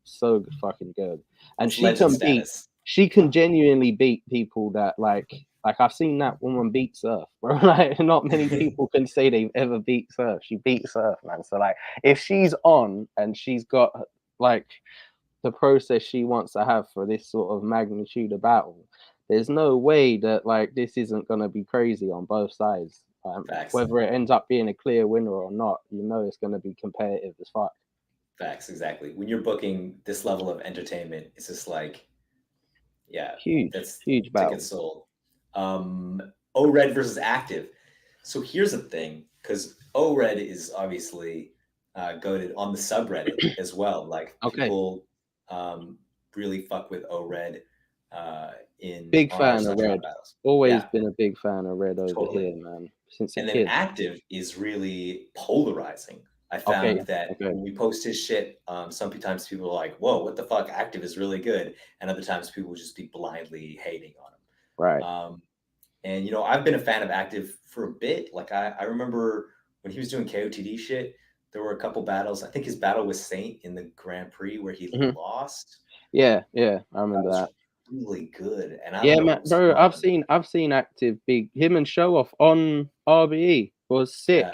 so fucking good. And she can genuinely beat people that like I've seen that woman beat Sythe, bro. Like, not many people can say they've ever beat Sythe. She beat Sythe, man. So like, if she's on and she's got like the process she wants to have for this sort of magnitude of battle, there's no way that like this isn't gonna be crazy on both sides. Whether it ends up being a clear winner or not, you know it's going to be competitive as fuck. Facts, exactly. When you're booking this level of entertainment, it's just like, yeah, that's huge battle. Ticket sold. O-Red versus Active. So here's the thing, because O-Red is obviously goated on the subreddit as well. Like, people really fuck with O-Red. Big fan of Red. Always been a big fan of Red over here, man. Since and then Active is really polarizing. I found that when we post his shit, sometimes people are like, "Whoa, what the fuck? Active is really good," and other times people will just be blindly hating on him. Right. And you know, I've been a fan of Active for a bit. Like, I remember when he was doing KOTD shit, there were a couple battles. I think his battle with Saint in the Grand Prix where he lost. Yeah, I remember that. Really good. And I don't know, man, bro, I've seen Active Bigg. Him and Show Off on RBE was sick.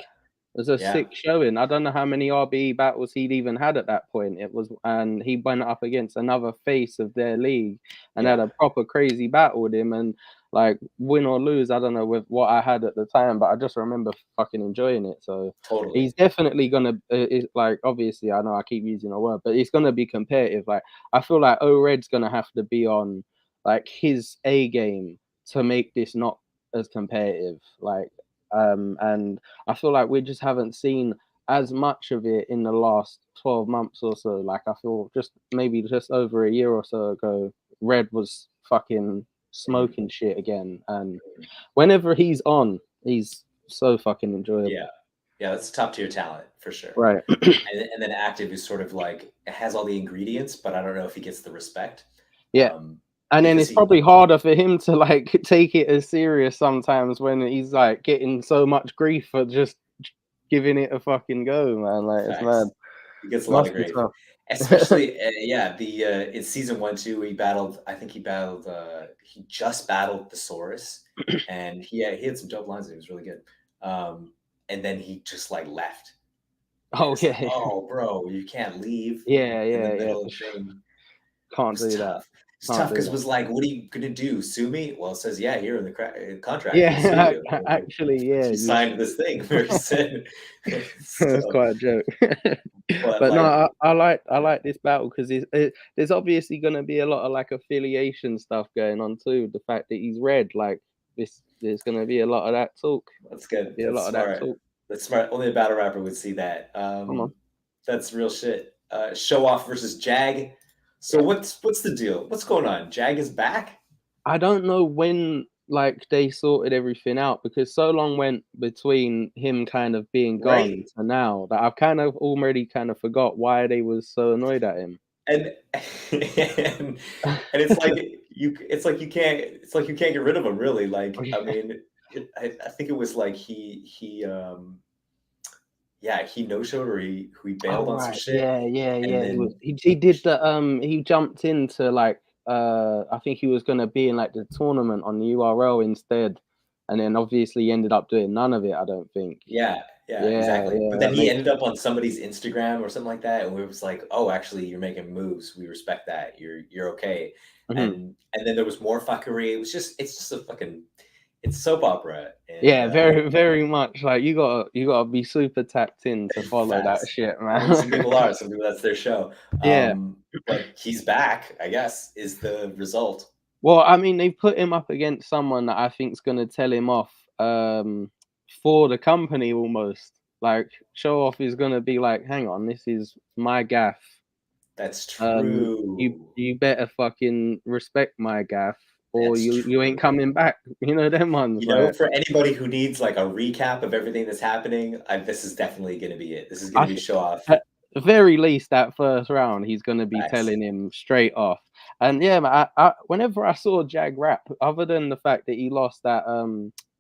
It was a sick showing. I don't know how many RBE battles he'd even had at that point. And he went up against another face of their league and had a proper crazy battle with him. And like, win or lose, I don't know with what I had at the time, but I just remember fucking enjoying it. So he's definitely gonna like, obviously, I know I keep using a word, but it's gonna be competitive. Like, I feel like O-Red's gonna have to be on like his A game to make this not as competitive. Like, and I feel like we just haven't seen as much of it in the last 12 months or so. Like, I feel maybe just over a year or so ago, Red was fucking smoking shit again. And whenever he's on, he's so fucking enjoyable. Yeah, that's top tier talent for sure. Right. and then Active is sort of like, it has all the ingredients, but I don't know if he gets the respect. Yeah. And then it's probably harder for him to like take it as serious sometimes when he's like getting so much grief for just giving it a fucking go, man. Like, it's mad. He gets a lot of grief, especially in season 1 too. He just battled Thesaurus, and he had some dope lines. It was really good. And then he just like left. Like, oh, bro, you can't leave. Yeah. Can't do that. It's tough because it was like, what are you gonna do? Sue me? Well, it says here in the contract. Yeah, actually, you signed this thing where you said. That's quite a joke. but no, I like this battle because there's obviously gonna be a lot of like affiliation stuff going on too. The fact that he's Red, like there's gonna be a lot of that talk. That's good. That's smart. That's smart. Only a battle rapper would see that. Come on. That's real shit. Show Off versus Jag. So what's the deal? What's going on? Jag is back? I don't know when like they sorted everything out, because so long went between him kind of being gone to now that I've kind of already kind of forgot why they was so annoyed at him. And it's like you can't get rid of him, really. Like, I mean, I think it was like he no-showed, or he bailed on some shit. Yeah. He did the he jumped into like I think he was gonna be in like the tournament on the URL instead, and then obviously he ended up doing none of it. I don't think. Yeah, exactly. Yeah, But then he ended up on somebody's Instagram or something like that, and we was like, "Oh, actually, you're making moves. We respect that. You're okay." And then there was more fuckery. It's just a fucking, it's soap opera. And, yeah, very much. Like you gotta be super tapped in to follow that shit, man. I mean, some people that's their show. Yeah. But he's back, I guess, is the result. Well, I mean, they put him up against someone that I think is gonna tell him off for the company almost. Like Show Off is gonna be like, hang on, this is my gaff. That's true. You better fucking respect my gaff, or you ain't coming back. You know them ones. You know, for anybody who needs like a recap of everything that's happening, this is definitely going to be it. This is going to be Show Off. At the very least, that first round, he's going to be telling him straight off. And yeah, I whenever I saw Jag rap, other than the fact that he lost that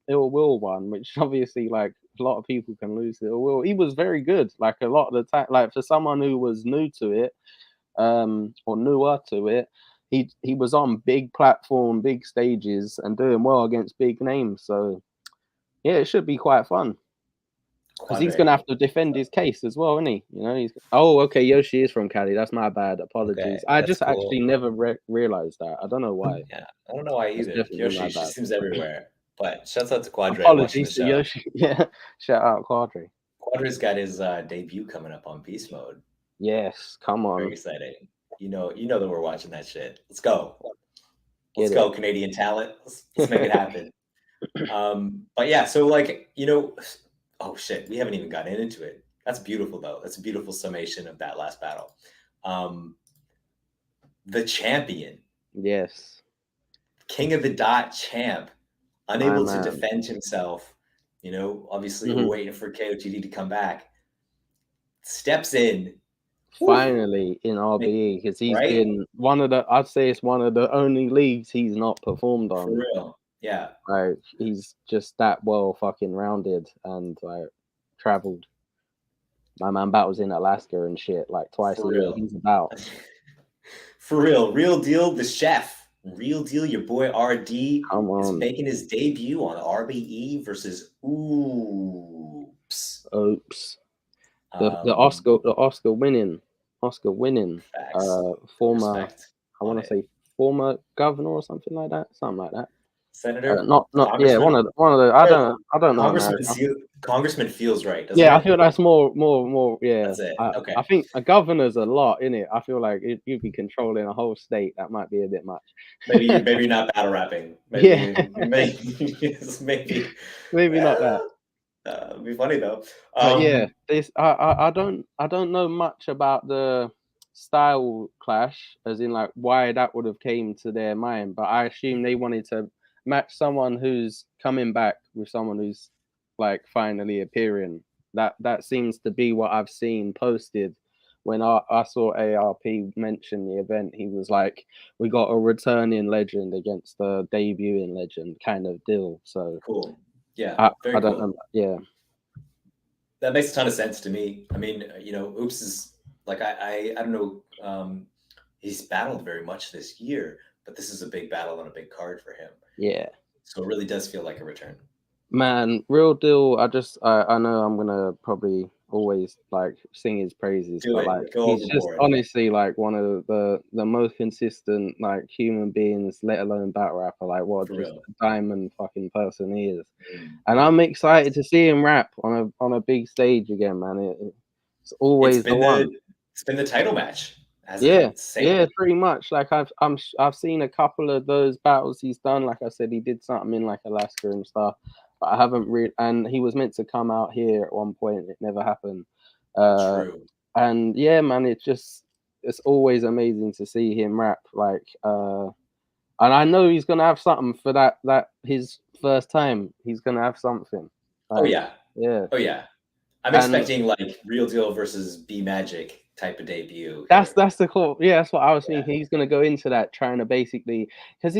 Ill Will one, which obviously like a lot of people can lose the Ill Will, he was very good. Like a lot of the time, like for someone who was new to it, or newer to it, he was on big platform, big stages, and doing well against big names. So yeah, it should be quite fun. Because he's gonna have to defend his case as well, isn't he? You know, he's okay. Yoshi is from Cali. That's my bad. Apologies. Okay, I just actually never realized that. I don't know why. Yeah, I don't know why either. Yoshi, she seems everywhere. But shouts out to Quadre. Apologies to Yoshi. Yeah, shout out Quadre. Quadre's got his debut coming up on Beast Mode. Yes, come on. Very exciting. You know that we're watching that shit. Let's go. Let's go, Canadian talent. Let's make it happen. But yeah, so like, oh shit, we haven't even gotten into it. That's beautiful though. That's a beautiful summation of that last battle. The champion. Yes. King of the Dot champ. Unable to defend himself. Obviously we're waiting for KOTD to come back. Steps in. Finally in RBE, because he's been I'd say it's one of the only leagues he's not performed on. For real. Yeah. Like he's just that well fucking rounded and like traveled. My man battles in Alaska and shit like twice a year. He's about. For real. Real deal, the chef. Real deal, your boy RD is making his debut on RBE versus Oops. The Oscar winning former Respect. I want to say former governor or something like that. Senator, not yeah, one of the I don't know. Congressman feels right. Yeah, I feel that's more. Yeah, that's it. Okay. I think a governor's a lot in it. I feel like you'd be controlling a whole state. That might be a bit much. Maybe not battle rapping. Maybe not that. It'd be funny though. Yeah, this I don't know much about the style clash, as in like why that would have came to their mind, but I assume they wanted to match someone who's coming back with someone who's like finally appearing. That seems to be what I've seen posted. When I saw ARP mention the event, he was like, "We got a returning legend against the debuting legend," kind of deal. So cool. Yeah, I don't know. Yeah, that makes a ton of sense to me. I mean, Oops is like I don't know. He's battled very much this year, but this is a big battle on a big card for him. Yeah. So it really does feel like a return. Man, real deal. I know I'm gonna probably always like sing his praises, but like he's just honestly like one of the most consistent like human beings, let alone battle rapper. Like what just a diamond fucking person he is. And I'm excited to see him rap on a big stage again, man. It's always the one. It's been the title match. Yeah, pretty much. Like I've seen a couple of those battles he's done. Like I said, he did something in like Alaska and stuff. I haven't really, and he was meant to come out here at one point. It never happened. True. And yeah, man, it's always amazing to see him rap. Like, and I know he's gonna have something for that his first time. He's gonna have something. Like, yeah. Oh yeah. I'm expecting like Real Deal versus B Magic type of debut. That's the cool. Yeah, that's what I was thinking. He's gonna go into that trying to basically, because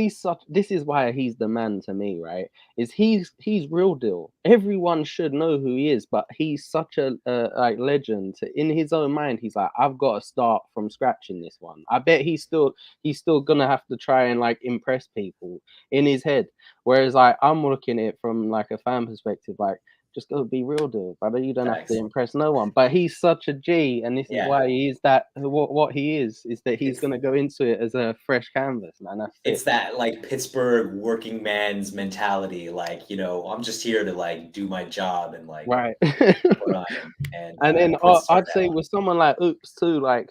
this is why he's the man to me, right? Is he's real deal. Everyone should know who he is, but he's such a like legend. In his own mind, he's like, I've got to start from scratch in this one. I bet he's still gonna have to try and like impress people in his head. Whereas like I'm looking at it from like a fan perspective, like, just go be real deal, brother. You don't have to impress no one. But he's such a G, and this is why he is that. What he is that he's going to go into it as a fresh canvas, man. It's that like Pittsburgh working man's mentality. Like, you know, I'm just here to like do my job and like right. put on and then I'd say with someone like Oops too, like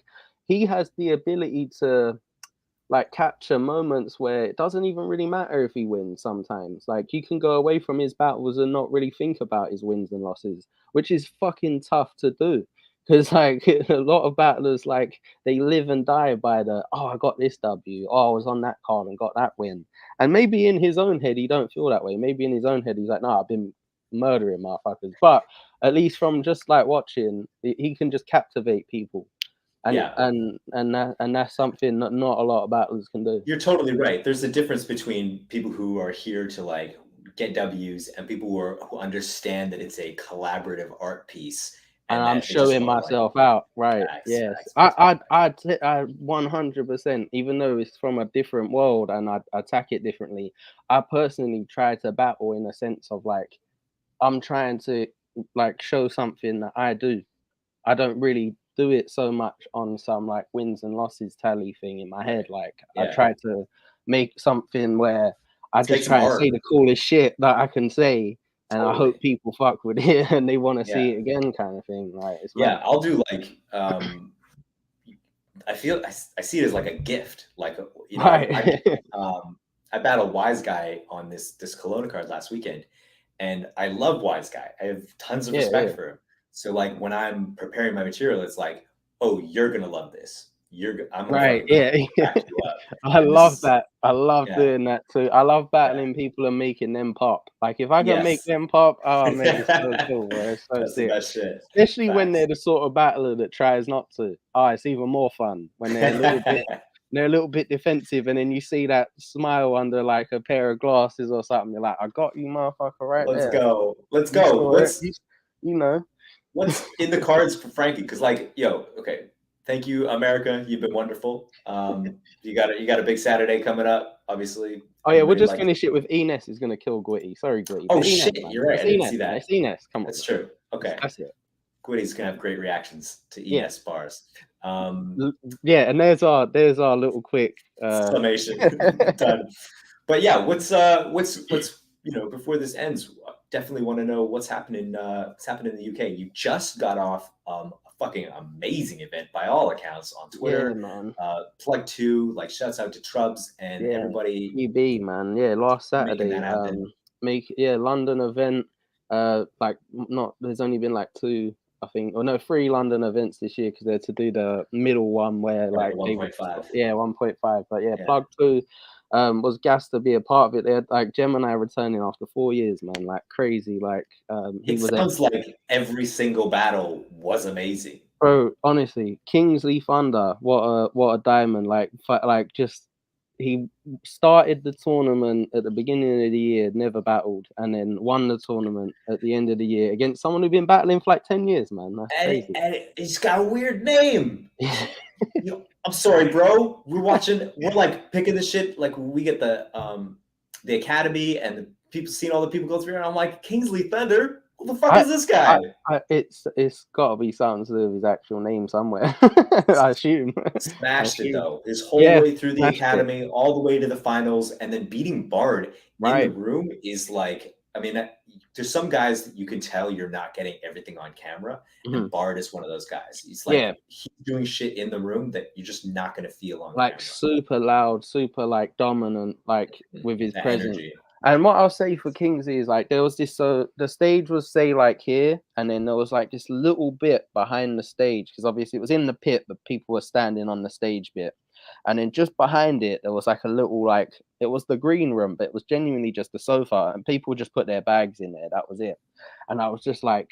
he has the ability to like capture moments where it doesn't even really matter if he wins sometimes. Like you can go away from his battles and not really think about his wins and losses, which is fucking tough to do. Because like a lot of battlers, like they live and die by the, oh, I got this W, oh, I was on that card and got that win. And maybe in his own head he don't feel that way. Maybe in his own head he's like, no, I've been murdering motherfuckers. But at least from just like watching, he can just captivate people. And that's something that not a lot of battlers can do. You're totally right. There's a difference between people who are here to like get W's and people who understand that it's a collaborative art piece. And I'm showing myself out, right? Yes, I 100%. Even though it's from a different world and I attack it differently, I personally try to battle in a sense of like I'm trying to like show something that I do. I don't really do it so much on some like wins and losses tally thing in my head. Like I try to make something where I just try and say the coolest shit that I can say, and I hope people fuck with it and they want to see it again, kind of thing. Like it's I'll do like I feel I see it as like a gift. Like, you know, right. I battled Wise Guy on this Kelowna card last weekend, and I love Wise Guy. I have tons of respect for him. So like when I'm preparing my material, it's like, oh, you're gonna love this. I'm gonna right. back you up. I love that. I love doing that too. I love battling people and making them pop. Like if I can make them pop, oh man, it's so cool, bro. It's so That's sick. the best shit. Especially when they're the sort of battler that tries not to. Oh, it's even more fun when they're a little bit defensive, and then you see that smile under like a pair of glasses or something. You're like, I got you, motherfucker, right Let's there. go. Let's go. You know. What's in the cards for Frankie? Because like, okay. Thank you, America. You've been wonderful. You got a big Saturday coming up, obviously. Oh yeah, we'll just finish it with Ines is gonna kill Gwitty. Sorry, Gwitty. Oh shit, you're right. I didn't see that. It's Ines. Come on. That's true. Okay. That's it. Gwitty's gonna have great reactions to Ines bars. Yeah, and there's our little quick summation. Done. But yeah, what's before this ends, definitely want to know what's happening in the UK. You just got off a fucking amazing event by all accounts on Twitter. Man. Plug 2, like shouts out to Trubs and everybody. EB, man. Yeah, last Saturday. London event. There's only been like 2, I think, or no, 3 London events this year because they're to do the middle one where like 1.5. 1.5. But Plug 2 was gassed to be a part of it. They had like Gemini returning after 4 years, man. Like crazy. Like sounds like every single battle was amazing. Bro, honestly, Kingsley Thunder, what a diamond! Like just he started the tournament at the beginning of the year, never battled, and then won the tournament at the end of the year against someone who'd been battling for like 10 years, man. That's crazy. And he's got a weird name. I'm sorry, bro. We're like picking the shit. Like we get the academy and the people seeing all the people go through, and I'm like, Kingsley Thunder. Who the fuck is this guy? It's got to be something to do with his actual name somewhere. I assume. Smashed it though. His whole way through the academy, all the way to the finals, and then beating Bard in the room is like. I mean, there's some guys that you can tell you're not getting everything on camera, and Bard is one of those guys. He's like he's doing shit in the room that you're just not going to feel on like camera. Super loud, super like dominant, like with his presence. Energy. And what I'll say for Kingsley is like there was this the stage was say like here, and then there was like this little bit behind the stage because obviously it was in the pit, but people were standing on the stage bit. And then just behind it, there was like a little like it was the green room, but it was genuinely just a sofa, and people just put their bags in there. That was it. And I was just like,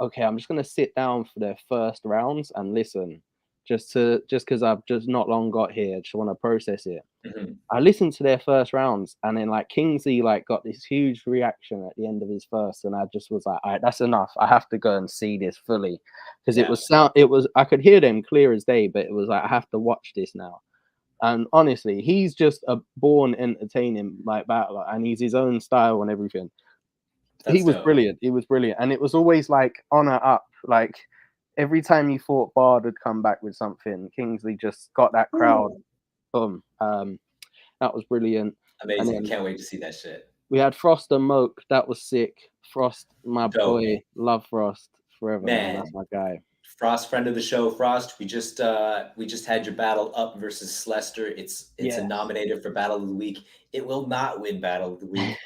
okay, I'm just gonna sit down for their first rounds and listen. just because I've just not long got here. I just want to process it. Mm-hmm. I listened to their first rounds, and then like Kingsley like got this huge reaction at the end of his first, and I just was like, all right, that's enough. I have to go and see this fully because it was I could hear them clear as day, but it was like I have to watch this now. And honestly, he's just a born entertaining like battler, and he's his own style and everything. He was brilliant. He was brilliant, and it was always like on or up. Like every time you thought Bard would come back with something, Kingsley just got that crowd. Boom. That was brilliant. Amazing. And can't wait to see that shit. We had Frost and Moke. That was sick. Frost, my boy. Love Frost forever, man. That's my guy. Frost, friend of the show. Frost, we just had your battle up versus Slester. It's a nominated for Battle of the Week. It will not win Battle of the Week.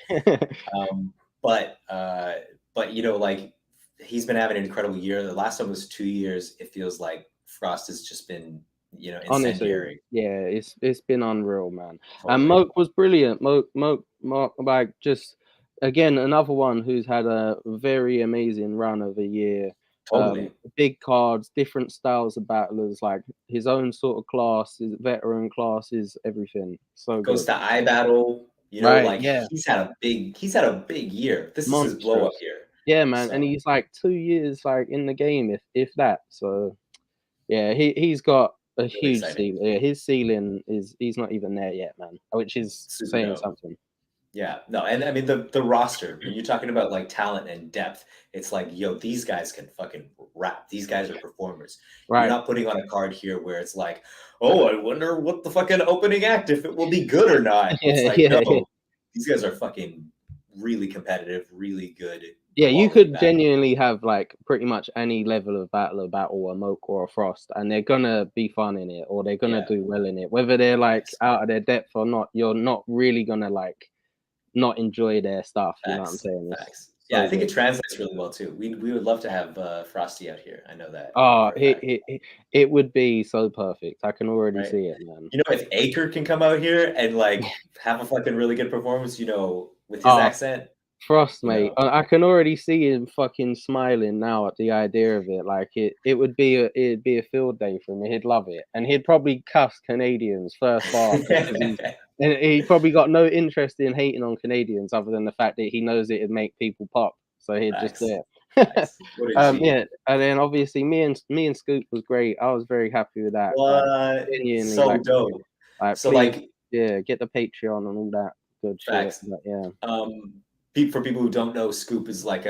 But you know, like he's been having an incredible year. The last time was 2 years. It feels like Frost has just been, you know, incendiary. Honestly, it's been unreal, man. Totally. And Moke was brilliant. Moke, like just again another one who's had a very amazing run of a year. Totally. Big cards, different styles of battlers, like his own sort of class, his veteran classes, everything. So goes to iBattle. You know, like he's had a big year. This is his blow up year. Yeah, man, and he's like 2 years like in the game, if that. So yeah, he's got a really huge ceiling. Yeah, his ceiling he's not even there yet, man, which is super saying something. Yeah, no, and I mean the roster, when you're talking about like talent and depth, it's like, yo, these guys can fucking rap. These guys are performers. Right. You're not putting on a card here where it's like, oh, I wonder what the fucking opening act, if it will be good or not. It's like, these guys are fucking really competitive, really good. Yeah, you could genuinely have like pretty much any level of battle a Moke or a Frost, and they're gonna be fun in it, or they're gonna do well in it. Whether they're like out of their depth or not, you're not really gonna like not enjoy their stuff. You know what I'm saying? Yeah, I think it translates really well too. We would love to have Frosty out here. I know that. Oh, it would be so perfect. I can already see it, man. You know, if Aker can come out here and like have a fucking really good performance, you know, with his accent. Frost, mate. I can already see him fucking smiling now at the idea of it. Like it'd be a field day for him. He'd love it, and he'd probably cuss Canadians first bar. And he probably got no interest in hating on Canadians other than the fact that he knows it'd make people pop. So he'd just do it. Yeah, and then obviously me and Scoop was great. I was very happy with that. So like, dope. So please, get the Patreon and all that good shit. But, for people who don't know, Scoop is like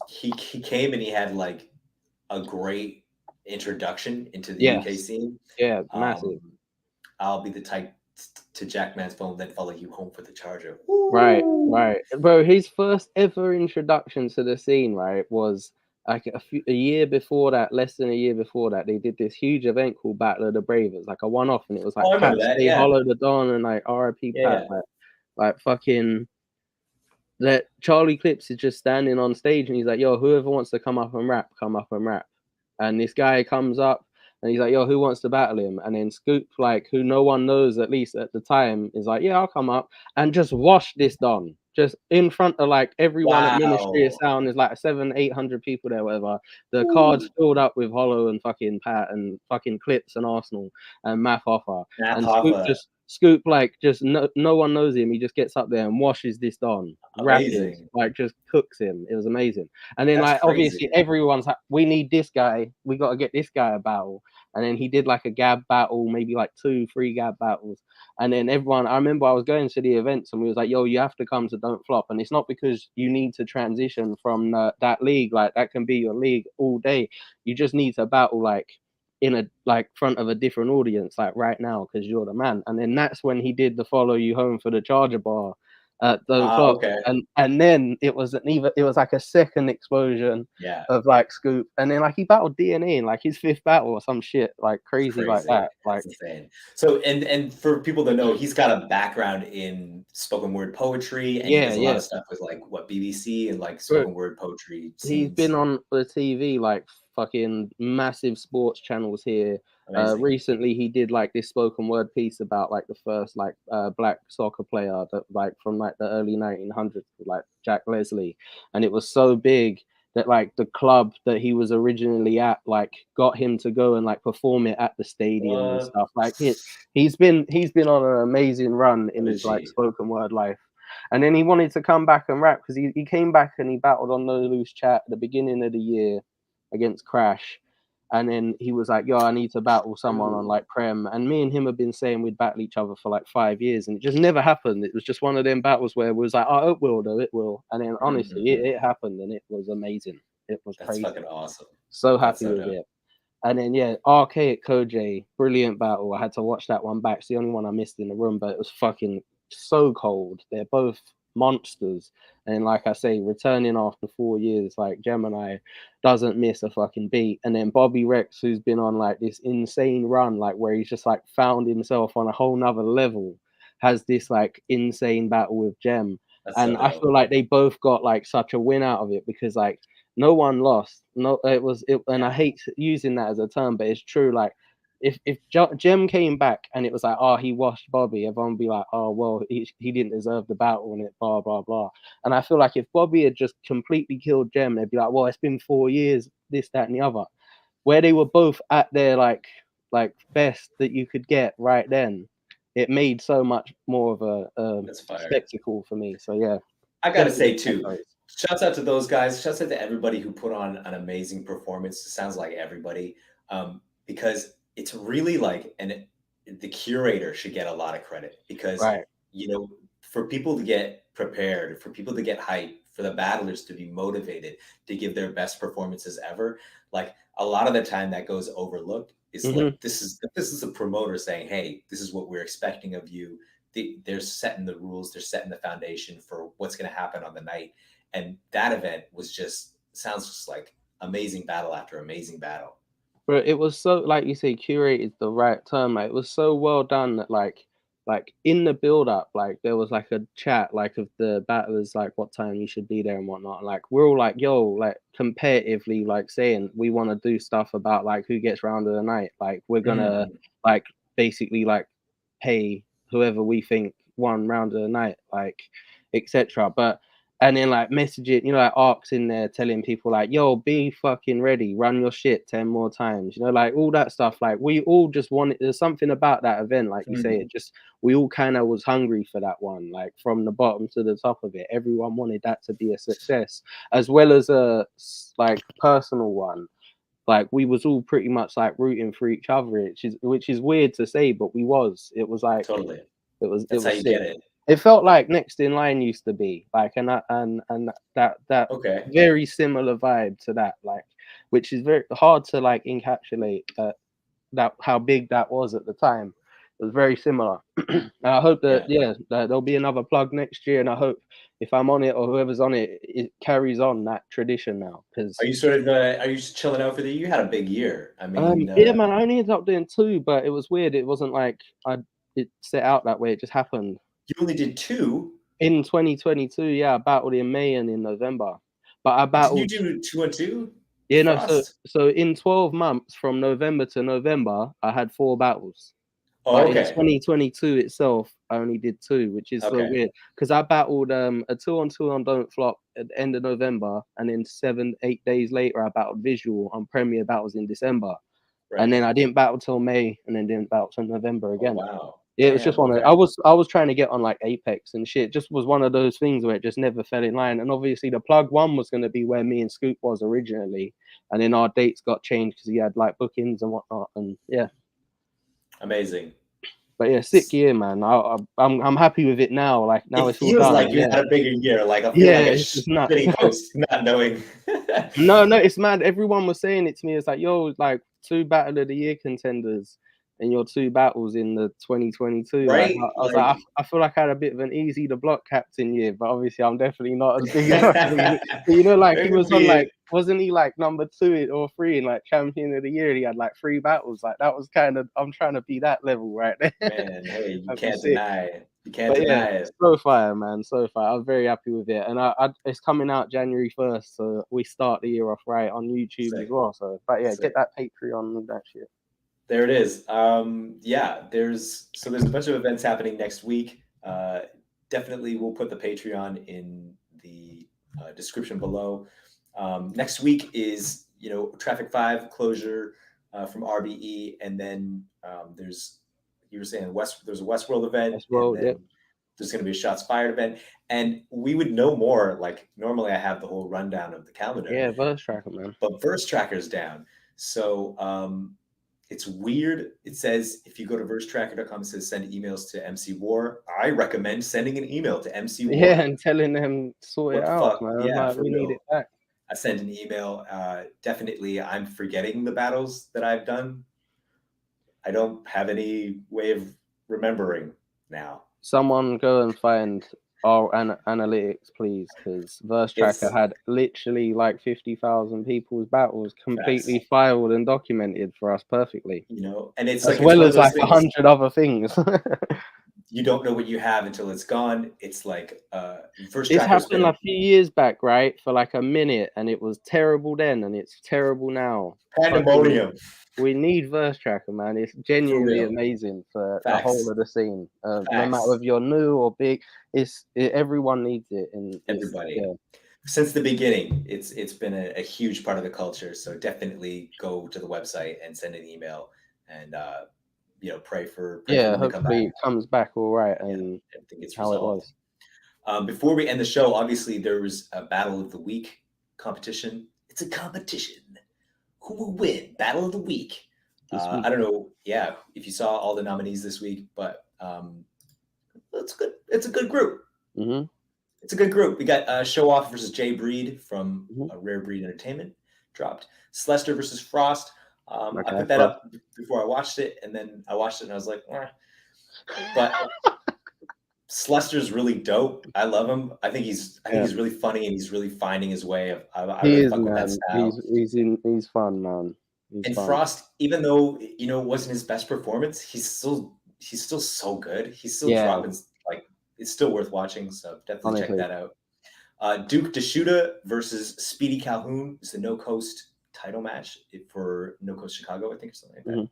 he came and he had like a great introduction into the UK scene. Yeah, massive. I'll be the type to jack man's phone, then follow you home for the charger. Right. Bro, his first ever introduction to the scene, right, was like a year before that, less than a year before that, they did this huge event called Battle of the Bravers, like a one-off, and it was like Pat Stay Hollow the Don and like RIP Pat, like fucking that Charlie Clips is just standing on stage and he's like, yo, whoever wants to come up and rap. And this guy comes up and he's like, yo, who wants to battle him? And then Scoop, like, who no one knows, at least at the time, is like, yeah, I'll come up and just wash this Don. Just in front of like everyone at Ministry of Sound. There's like 700-800 people there, whatever. The cards filled up with Hollow and fucking Pat and fucking Clips and Arsenal and Math Offer. Scoop, like, just no one knows him. He just gets up there and washes this Don. Rapid, like, just cooks him. It was amazing. And then, like, obviously, everyone's like, we need this guy. We got to get this guy a battle. And then he did, like, a Gab battle, maybe, like, 2-3 Gab battles. And then everyone, I remember I was going to the events and we was like, yo, you have to come to Don't Flop. And it's not because you need to transition from that league. Like, that can be your league all day. You just need to battle, like, in a like front of a different audience, like right now, because you're the man. And then that's when he did the follow you home for the charger bar at Don't Flop. And then it was like a second explosion of like Scoop, and then like he battled DNA in like his 5th battle or some shit like crazy. Like that. Like that's insane. So and for people that know, he's got a background in spoken word poetry, and he does a lot of stuff with like BBC and like spoken word poetry scenes. He's been on the TV, like fucking massive sports channels here. Recently he did like this spoken word piece about like the first like black soccer player that like from like the early 1900s, like Jack Leslie, and it was so big that like the club that he was originally at like got him to go and like perform it at the stadium and stuff. Like he's been on an amazing run in his like spoken word life. And then he wanted to come back and rap because he came back and he battled on No Loose Chat at the beginning of the year against Crash. And then he was like, yo, I need to battle someone on like Prem. And me and him have been saying we'd battle each other for like 5 years. And it just never happened. It was just one of them battles where it was like, oh, it will though, it will. And then honestly, it happened and it was amazing. It was crazy. That's fucking awesome. So happy with it. And then, yeah, Archaic Koj, brilliant battle. I had to watch that one back. It's the only one I missed in the room, but it was fucking so cold. They're both monsters. And like I say, returning after 4 years, like Gemini doesn't miss a fucking beat. And then Bobby Rex, who's been on like this insane run, like where he's just like found himself on a whole nother level, has this like insane battle with Gem. And I feel like they both got like such a win out of it because like no one lost. No, and I hate using that as a term, but it's true. Like if Gem came back and it was like, oh, he washed Bobby, everyone would be like, oh, well, he didn't deserve the battle and it, blah, blah, blah. And I feel like if Bobby had just completely killed Gem, they'd be like, well, it's been 4 years, this, that, and the other. Where they were both at their like best that you could get right then, it made so much more of a spectacle for me. So yeah, I gotta say too, shouts out to those guys. Shouts out to everybody who put on an amazing performance. It sounds like everybody, because it's really like, and the curator should get a lot of credit because you know, for people to get prepared, for people to get hyped, for the battlers to be motivated to give their best performances ever, like a lot of the time that goes overlooked. It's like this is a promoter saying, hey, this is what we're expecting of you. They're setting the rules, they're setting the foundation for what's going to happen on the night. And that event was sounds just like amazing battle after amazing battle. But it was so, like you say, curated the right term. Like, it was so well done that like in the build up, like there was like a chat like of the battlers, like what time you should be there and whatnot. Like we're all like, yo, like competitively, like saying we want to do stuff about like who gets round of the night. Like we're gonna like basically like pay whoever we think won round of the night, like etc. But and then like messaging, you know, like Ark's in there telling people like, yo, be fucking ready, run your shit 10 more times, you know, like all that stuff. Like we all just wanted, there's something about that event, like you say, it just, we all kind of was hungry for that one, like from the bottom to the top of it. Everyone wanted that to be a success, as well as a like personal one. Like we was all pretty much like rooting for each other, which is weird to say, but we was. It was like totally. That's it was how you sick. get it. It felt like Next in Line used to be like, and that very similar vibe to that, like, which is very hard to like encapsulate that how big that was at the time. It was very similar. And I hope that that there'll be another plug next year, and I hope if I'm on it or whoever's on it, it carries on that tradition now. Because are you sort of are you just chilling out for the year? You had a big year. I mean, yeah, man, I only ended up doing 2, but it was weird. It wasn't like it set out that way. It just happened. You only did 2 in 2022. Yeah, I battled in May and in November. But I battled. Did you do 2 and 2? Yeah, no. So in 12 months from November to November, I had 4 battles. Oh, but okay. in 2022 itself, I only did 2, which is so weird because I battled a 2-on-2 on Don't Flop at the end of November, and then 7-8 days later, I battled Visual on Premier Battles in December, and then I didn't battle till May, and then didn't battle till November again. Oh, wow. Yeah, it was just one of, I was trying to get on like Apex and shit. Just was one of those things where it just never fell in line. And obviously the plug 1 was going to be where me and Scoop was originally, and then our dates got changed because he had like bookings and whatnot. And yeah, amazing. But yeah, sick year, man. I'm happy with it now. Like now it feels all done. like you had a bigger year. Like I feel like it's not post not knowing. No, it's mad. Everyone was saying it to me. It's like, yo, like 2 Battle of the Year contenders in your 2 battles in the 2022. Right? Like, I was like, I feel like I had a bit of an easy to block captain year, but obviously I'm definitely not as big as you know, like he was on like, wasn't he like number 2 or 3 in like champion of the year? He had like 3 battles. Like that was kind of, I'm trying to be that level right there. Man, hey, you can't deny it. You can't deny it. So fire, man. So fire. I'm very happy with it. And it's coming out January 1st. So we start the year off right on YouTube as well. So, but yeah, get that Patreon and that shit. There it is. Yeah, there's a bunch of events happening next week. Definitely we'll put the Patreon in the description below. Next week is, Traffic 5 closure from RBE, and then you were saying there's a Westworld event, and then there's going to be a Shots Fired event, and we would know more. Like normally, I have the whole rundown of the calendar. Yeah, Verse Tracker, man. But Verse Tracker's down, so it's weird. It says if you go to versetracker.com, it says send emails to MC War. I recommend sending an email to MC War. Yeah, and telling them sort it out, man. Yeah, like, we need it back. I sent an email. Definitely, I'm forgetting the battles that I've done. I don't have any way of remembering now. Someone go and find our analytics, please, because Verse Tracker had literally like 50,000 people's battles completely filed and documented for us perfectly. And it's as well as like 100 other things. You don't know what you have until it's gone. It's like Verse Tracker. This happened a few years back, right? For like a minute, and it was terrible then, and it's terrible now. Pandemonium. We need Verse Tracker, man. It's genuinely amazing for the whole of the scene. No matter if you're new or big, everyone needs it. And everybody. Yeah. Since the beginning, it's been a huge part of the culture. So definitely go to the website and send an email and pray for hopefully it comes back all right and everything gets how resolved. It was. Before we end the show, obviously there was a Battle of the Week competition. It's a competition. Who will win Battle of the Week? I don't know. Yeah, if you saw all the nominees this week, but it's good. It's a good group. Mm-hmm. It's a good group. We got Show Off versus Jay Breed from Rare Breed Entertainment dropped. Slester versus Frost. I put that up before I watched it, and then I watched it and I was like, but Slester's really dope. I love him. I think he's really funny and he's really finding his way. I really fuck with that style. He's fun, man. And Frost, even though it wasn't his best performance, he's still so good. He's still dropping, like, it's still worth watching. So definitely check that out. Duke DeShuta versus Speedy Calhoun is the No Coast title match for No Coast Chicago, I think, or something like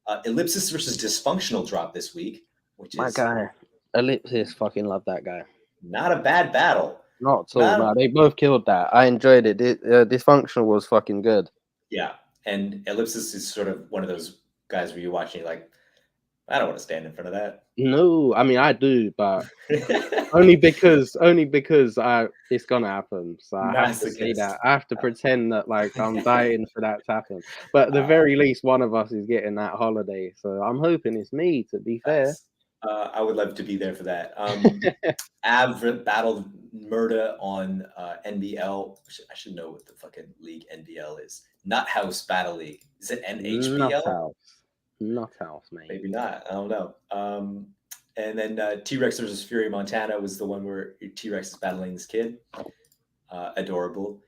that. Ellipsis versus Dysfunctional dropped this week, which my guy. Ellipsis, fucking love that guy. Not a bad battle. Not at all. No, they both killed that. I enjoyed it. Dysfunctional was fucking good. Yeah, and Ellipsis is sort of one of those guys where you're watching, like, I don't want to stand in front of that. No, I mean I do, but only because it's gonna happen. So I have to say that. I have to pretend that like I'm dying for that to happen. But at the very least, one of us is getting that holiday. So I'm hoping it's me. To be fair. I would love to be there for that. Av battled Murda on NBL. I should know what the fucking league NBL is. Not House Battle League. Is it NHBL? Not House, mate. Maybe not. I don't know. And then T-Rex versus Fury Montana was the one where T-Rex is battling this kid. Adorable.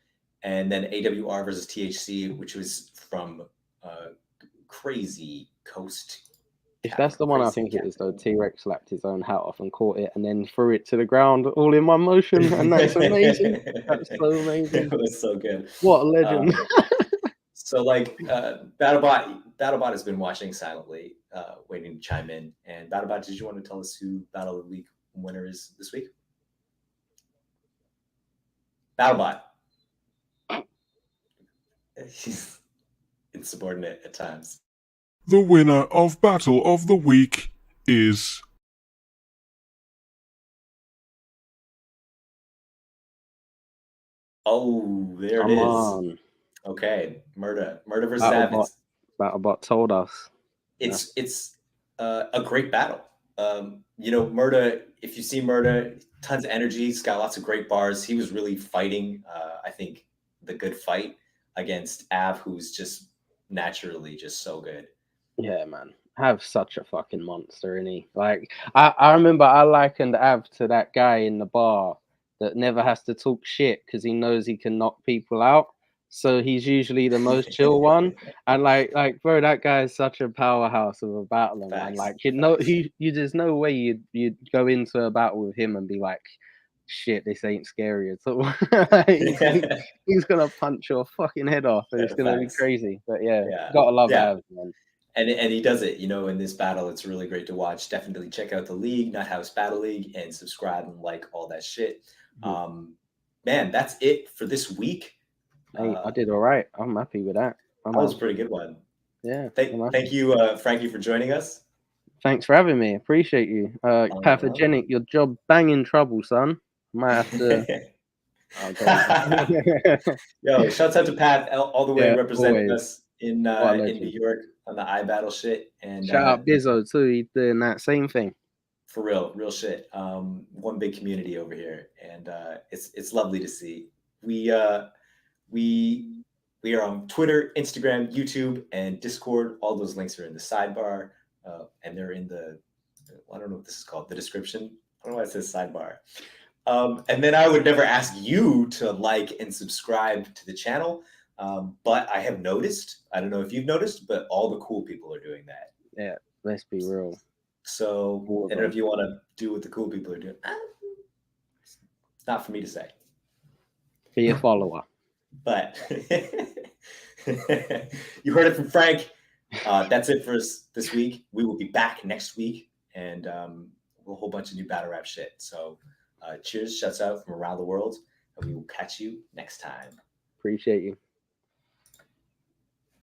And then AWR versus THC, which was from Crazy Coast. If that's the one I think it is, though, T-Rex slapped his own hat off and caught it and then threw it to the ground all in one motion. And that's amazing. That's so amazing. It was so good. What a legend. So, like, BattleBot has been watching silently, waiting to chime in. And BattleBot, did you want to tell us who Battle of the Week winner is this week? BattleBot. He's insubordinate at times. The winner of Battle of the Week is... Oh, there it is. On. Okay, Murda versus Savage. BattleBot told us. It's a great battle. Murda, if you see Murda, tons of energy. He's got lots of great bars. He was really fighting, I think, the good fight against Av, who's just naturally just so good. Yeah, man. Av's such a fucking monster, isn't he? Like, I remember I likened Av to that guy in the bar that never has to talk shit because he knows he can knock people out. So he's usually the most chill one. And like, bro, that guy is such a powerhouse of a battler, man. Like, there's no way you'd go into a battle with him and be like, shit, this ain't scary at all. he's gonna punch your fucking head off and it's gonna be crazy. But gotta love Av, man. And he does it, in this battle. It's really great to watch. Definitely check out the league, Not House Battle League, and subscribe and like all that shit. Man, that's it for this week. Hey, I did all right. I'm happy with that. That was a pretty good one. Yeah. Thank you, Frankie, for joining us. Thanks for having me. Appreciate you. Pathogenic, your job bang in trouble, son. Might have to. Yo, shouts out to Pat all the way representing always. us in New York on the iBattle shit. And shout out Bizzo too. He's doing that same thing. For real shit. One big community over here, and it's lovely to see. We are on Twitter, Instagram, YouTube, and Discord. All those links are in the sidebar, and they're in the, I don't know what this is called, the description. I don't know why it says sidebar. And then I would never ask you to like and subscribe to the channel, but I have noticed, I don't know if you've noticed, but all the cool people are doing that. Yeah, let's be real. So I don't know if you want to do what the cool people are doing. It's not for me to say. Be a follower. But you heard it from Frank. That's it for us this week. We will be back next week, and a whole bunch of new battle rap shit. So cheers, shouts out from around the world, and we will catch you next time. Appreciate you.